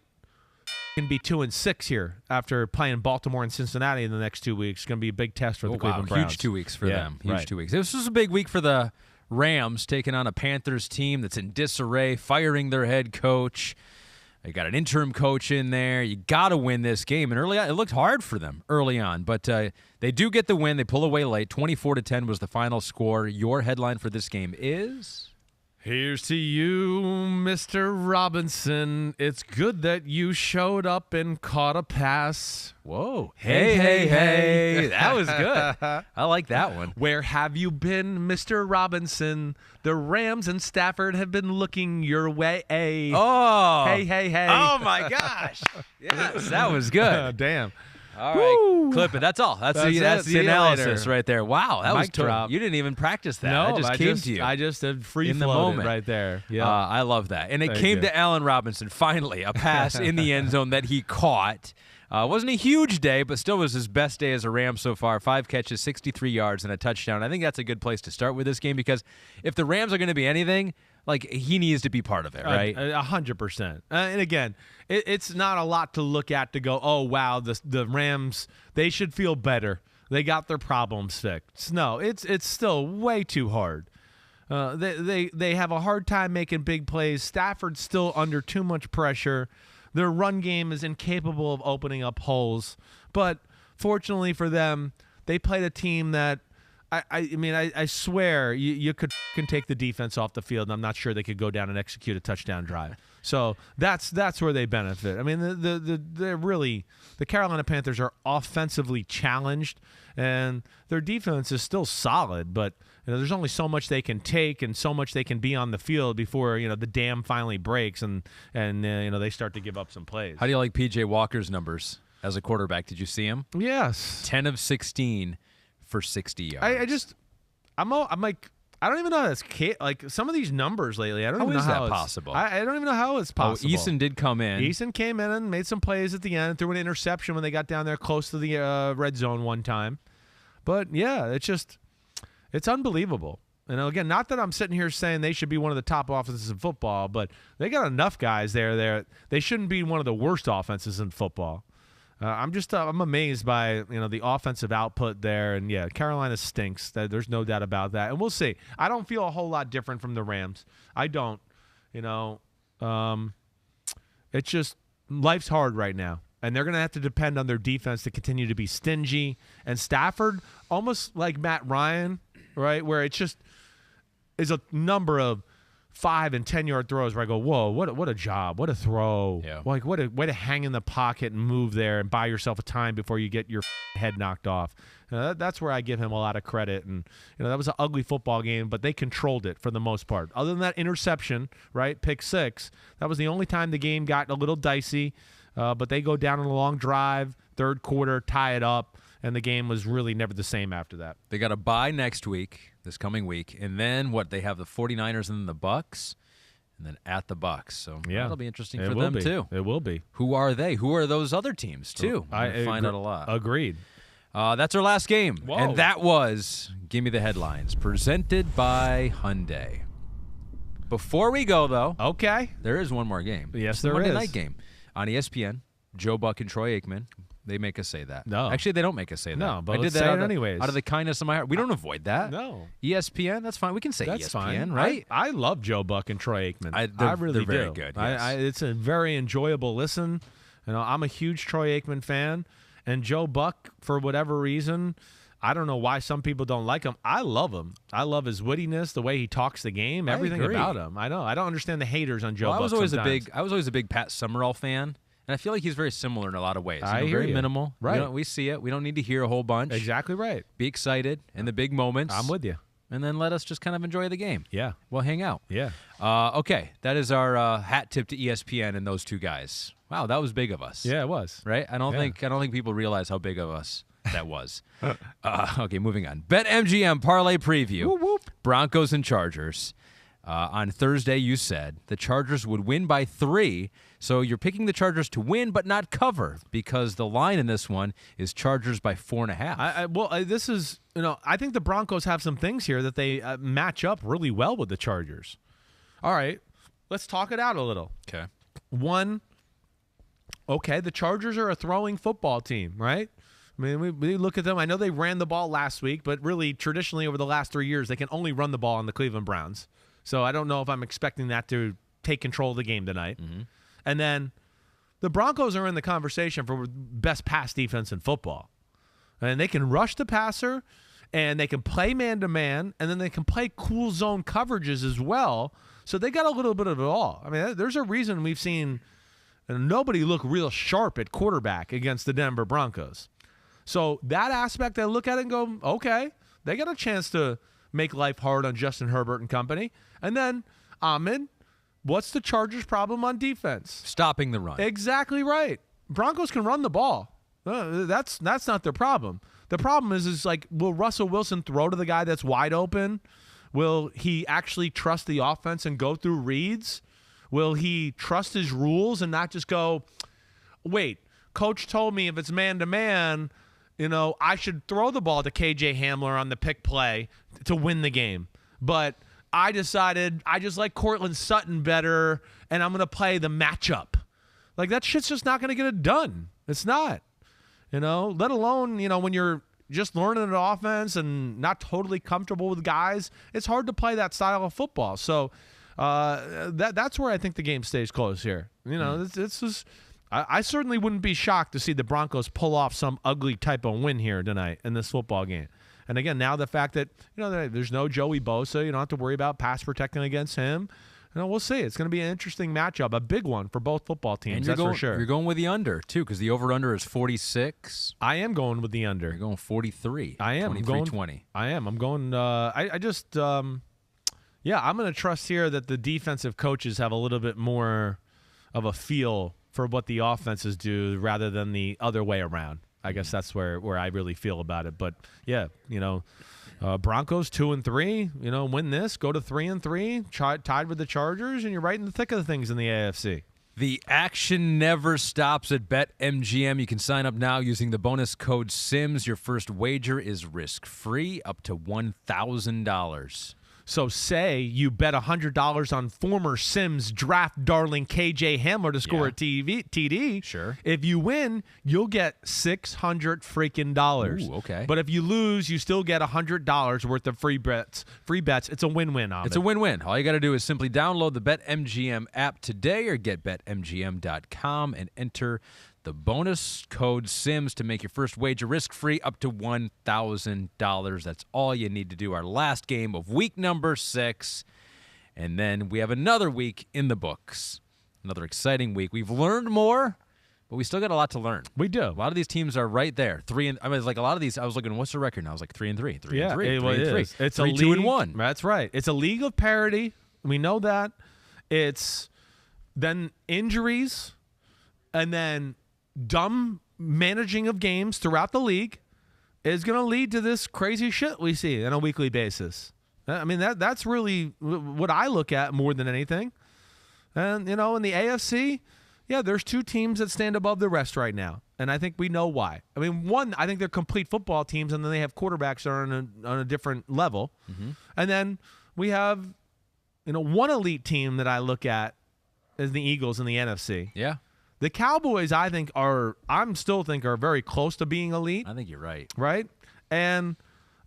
be 2-6 here after playing Baltimore and Cincinnati in the next 2 weeks. It's going to be a big test for the Cleveland Browns. Huge 2 weeks for them. Huge 2 weeks. This was a big week for the Rams, taking on a Panthers team that's in disarray, firing their head coach. They got an interim coach in there. You got to win this game. And early on, it looked hard for them early on, but they do get the win. They pull away late. 24-10 was the final score. Your headline for this game is? Here's to you, Mr. Robinson. It's good that you showed up and caught a pass. Whoa. Hey. That was good. I like that one. Where have you been, Mr. Robinson? The Rams and Stafford have been looking your way. Oh. Hey. Oh, my gosh. Yes, that was good. Damn. All right, clip it. That's all. That's the analysis right there. Wow, that was drop. You didn't even practice that. No, it just came to you. I just did free in the floated moment right there. Yeah, I love that. And it came to Allen Robinson finally, a pass in the end zone that he caught. Wasn't a huge day, but still was his best day as a Ram so far. 5 catches, 63 yards, and a touchdown. I think that's a good place to start with this game because if the Rams are going to be anything, like he needs to be part of it, right? 100%. And again, it's not a lot to look at to go, oh, wow, the Rams, they should feel better. They got their problems fixed. No, it's still way too hard. They have a hard time making big plays. Stafford's still under too much pressure. Their run game is incapable of opening up holes. But fortunately for them, they played a team that, I swear you could can take the defense off the field, and I'm not sure they could go down and execute a touchdown drive. So that's where they benefit. I mean, the Carolina Panthers are offensively challenged, and their defense is still solid, but there's only so much they can take and so much they can be on the field before the dam finally breaks and they start to give up some plays. How do you like P.J. Walker's numbers as a quarterback? Did you see him? Yes. 10 of 16 for 60 yards. I'm like, I don't even know how that's like some of these numbers lately. I don't even know is how that it's possible? I don't even know how it's possible. Eason did come in. Eason came in and made some plays at the end, threw an interception when they got down there close to the red zone one time. But yeah, it's unbelievable. And again, not that I'm sitting here saying they should be one of the top offenses in football, but they got enough guys there. They shouldn't be one of the worst offenses in football. I'm amazed by the offensive output there, and yeah, Carolina stinks. There's no doubt about that, and we'll see. I don't feel a whole lot different from the Rams. I don't. It's just life's hard right now, and they're going to have to depend on their defense to continue to be stingy. And Stafford, almost like Matt Ryan, right, where it just is a number of 5 and 10-yard throws where I go, whoa, what a job, what a throw. Yeah. Like what a way to hang in the pocket and move there and buy yourself a time before you get your head knocked off. That's where I give him a lot of credit. And that was an ugly football game, but they controlled it for the most part. Other than that interception, right, pick 6, that was the only time the game got a little dicey. But they go down on a long drive, third quarter, tie it up, and the game was really never the same after that. They got a bye next week, this coming week, and then they have the 49ers and the Bucs, and then at the Bucs. So yeah, that'll be interesting for them too. It will be. Who are they? Who are those other teams too? I find out a lot. Agreed. That's our last game, Whoa. and that was Give Me the Headlines, presented by Hyundai. Before we go, though, okay, there is one more game. Yes, it's the there Monday is. night game on ESPN. Joe Buck and Troy Aikman. They make us say that. No. Actually, they don't make us say that. No, but I did let's that say out it anyways. Out of the kindness of my heart. We don't avoid that. No. ESPN, that's fine. We can say that's ESPN, fine, right? I love Joe Buck and Troy Aikman. They're really very do. good, yes. It's a very enjoyable listen. I'm a huge Troy Aikman fan, and Joe Buck, for whatever reason, I don't know why some people don't like him. I love him. I love his wittiness, the way he talks the game, everything agree. about him. I know. I don't understand the haters on Joe Buck. I was always sometimes. a big Pat Summerall fan. And I feel like he's very similar in a lot of ways. I hear very you. minimal. Right. We see it. We don't need to hear a whole bunch. Exactly right. Be excited in the big moments. I'm with you. And then let us just kind of enjoy the game. Yeah. We'll hang out. Yeah. Okay. That is our hat tip to ESPN and those two guys. Wow, that was big of us. Yeah, it was. Right? I don't think people realize how big of us that was. Okay, moving on. BetMGM parlay preview. Whoop, whoop. Broncos and Chargers. On Thursday, you said the Chargers would win by 3. So you're picking the Chargers to win but not cover because the line in this one is Chargers by 4.5. This is, I think the Broncos have some things here that they match up really well with the Chargers. All right, let's talk it out a little. Okay. One, the Chargers are a throwing football team, right? I mean, we look at them. I know they ran the ball last week, but really, traditionally, over the last 3 years, they can only run the ball on the Cleveland Browns. So I don't know if I'm expecting that to take control of the game tonight. Mm-hmm. And then the Broncos are in the conversation for best pass defense in football. And they can rush the passer, and they can play man-to-man, and then they can play cool zone coverages as well. So they got a little bit of it all. I mean, there's a reason we've seen nobody look real sharp at quarterback against the Denver Broncos. So that aspect, I look at it and go, okay, they got a chance to make life hard on Justin Herbert and company. And then, Ahmed, what's the Chargers' problem on defense? Stopping the run. Exactly right. Broncos can run the ball. That's not their problem. The problem is like, will Russell Wilson throw to the guy that's wide open? Will he actually trust the offense and go through reads? Will he trust his rules and not just go, wait, coach told me if it's man-to-man, I should throw the ball to KJ Hamler on the pick play to win the game. But I decided I just like Cortland Sutton better, and I'm going to play the matchup. Like, that shit's just not going to get it done. It's not. Let alone, when you're just learning an offense and not totally comfortable with guys, it's hard to play that style of football. So that's where I think the game stays close here. It's just, I certainly wouldn't be shocked to see the Broncos pull off some ugly type of win here tonight in this football game. And again, now the fact that there's no Joey Bosa, you don't have to worry about pass protecting against him. We'll see. It's going to be an interesting matchup, a big one for both football teams. That's for sure. You're going with the under too, because the over/under is 46. I am going with the under. You're going 43. I am. 23-20. I am. I'm going. I'm going to trust here that the defensive coaches have a little bit more of a feel for what the offenses do rather than the other way around. I guess that's where I really feel about it. But yeah, Broncos 2-3. Win this, go to 3-3, tied with the Chargers, and you're right in the thick of the things in the AFC. The action never stops at BetMGM. You can sign up now using the bonus code SIMS. Your first wager is risk-free up to $1,000. So say you bet $100 on former Sims draft darling KJ Hamler to score a TD. Sure. If you win, you'll get $600 freaking dollars. Ooh, okay. But if you lose, you still get $100 worth of free bets. It's a win-win, Ahmed. It's a win-win. All you got to do is simply download the BetMGM app today or get BetMGM.com and enter the bonus code SIMS to make your first wager risk-free up to $1,000. That's all you need to do. Our last game of week number 6. And then we have another week in the books. Another exciting week. We've learned more, but we still got a lot to learn. We do. A lot of these teams are right there. I was like a lot of these. I was looking, what's the record now? I was like 3-3, 3-3, Yeah, 3-3. It's 3-2-1. That's right. It's a league of parity. We know that. It's then injuries, and then dumb managing of games throughout the league is going to lead to this crazy shit we see on a weekly basis. I mean, that's really what I look at more than anything. And, in the AFC, there's 2 teams that stand above the rest right now. And I think we know why. I mean, one, I think they're complete football teams, and then they have quarterbacks that are on a different level. Mm-hmm. And then we have, one elite team that I look at is the Eagles in the NFC. Yeah. The Cowboys, I still think are very close to being elite. I think you're right. Right? And,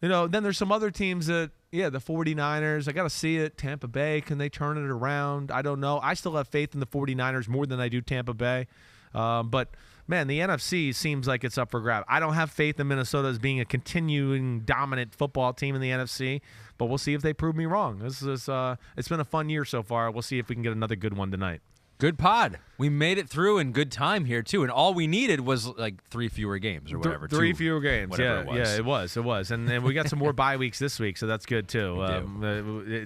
then there's some other teams that, the 49ers, I got to see it. Tampa Bay, can they turn it around? I don't know. I still have faith in the 49ers more than I do Tampa Bay. But, man, the NFC seems like it's up for grabs. I don't have faith in Minnesota as being a continuing dominant football team in the NFC, but we'll see if they prove me wrong. It's been a fun year so far. We'll see if we can get another good one tonight. Good pod. We made it through in good time here, too. And all we needed was like 3 fewer games or whatever. 3 fewer games. Whatever it was. It was. And then we got some more bye weeks this week, so that's good, too.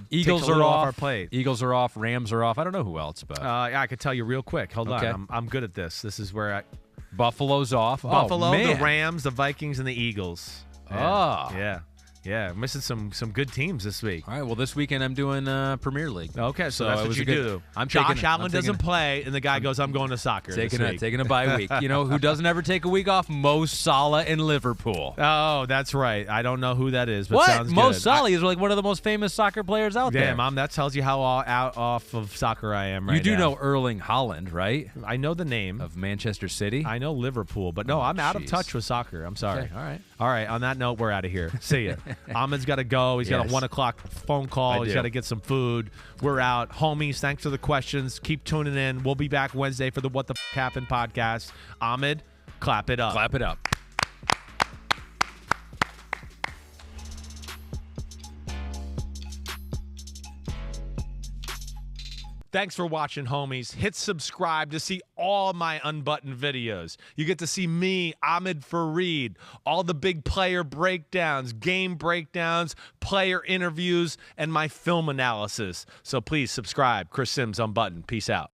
Eagles are off our plate. Eagles are off. Rams are off. I don't know who else, but I could tell you real quick. Hold on. I'm good at this. This is where Buffalo's off. Buffalo, the Rams, the Vikings, and the Eagles. Yeah, missing some good teams this week. All right, well, this weekend I'm doing Premier League. Okay, so that's what you do. Josh Allen doesn't play, and the guy goes, I'm going to soccer taking a bye week. You know who doesn't ever take a week off? Mo Salah in Liverpool. Oh, that's right. I don't know who that is, but what? Sounds Mo good. Salah is like one of the most famous soccer players out there. Damn, Mom, that tells you how out off of soccer I am right now. You do know Erling Haaland, right? I know the name. Of Manchester City. I know Liverpool, but no, I'm out of touch with soccer. I'm sorry. Okay, all right. On that note, we're out of here. See ya. Ahmed's got to go. He's got a 1 o'clock phone call. He's got to get some food. We're out. Homies, thanks for the questions. Keep tuning in. We'll be back Wednesday for the What the F Happened podcast. Ahmed, clap it up. Clap it up. Thanks for watching, homies. Hit subscribe to see all my Unbuttoned videos. You get to see me, Ahmed Fareed, all the big player breakdowns, game breakdowns, player interviews, and my film analysis. So please subscribe. Chris Sims, Unbuttoned. Peace out.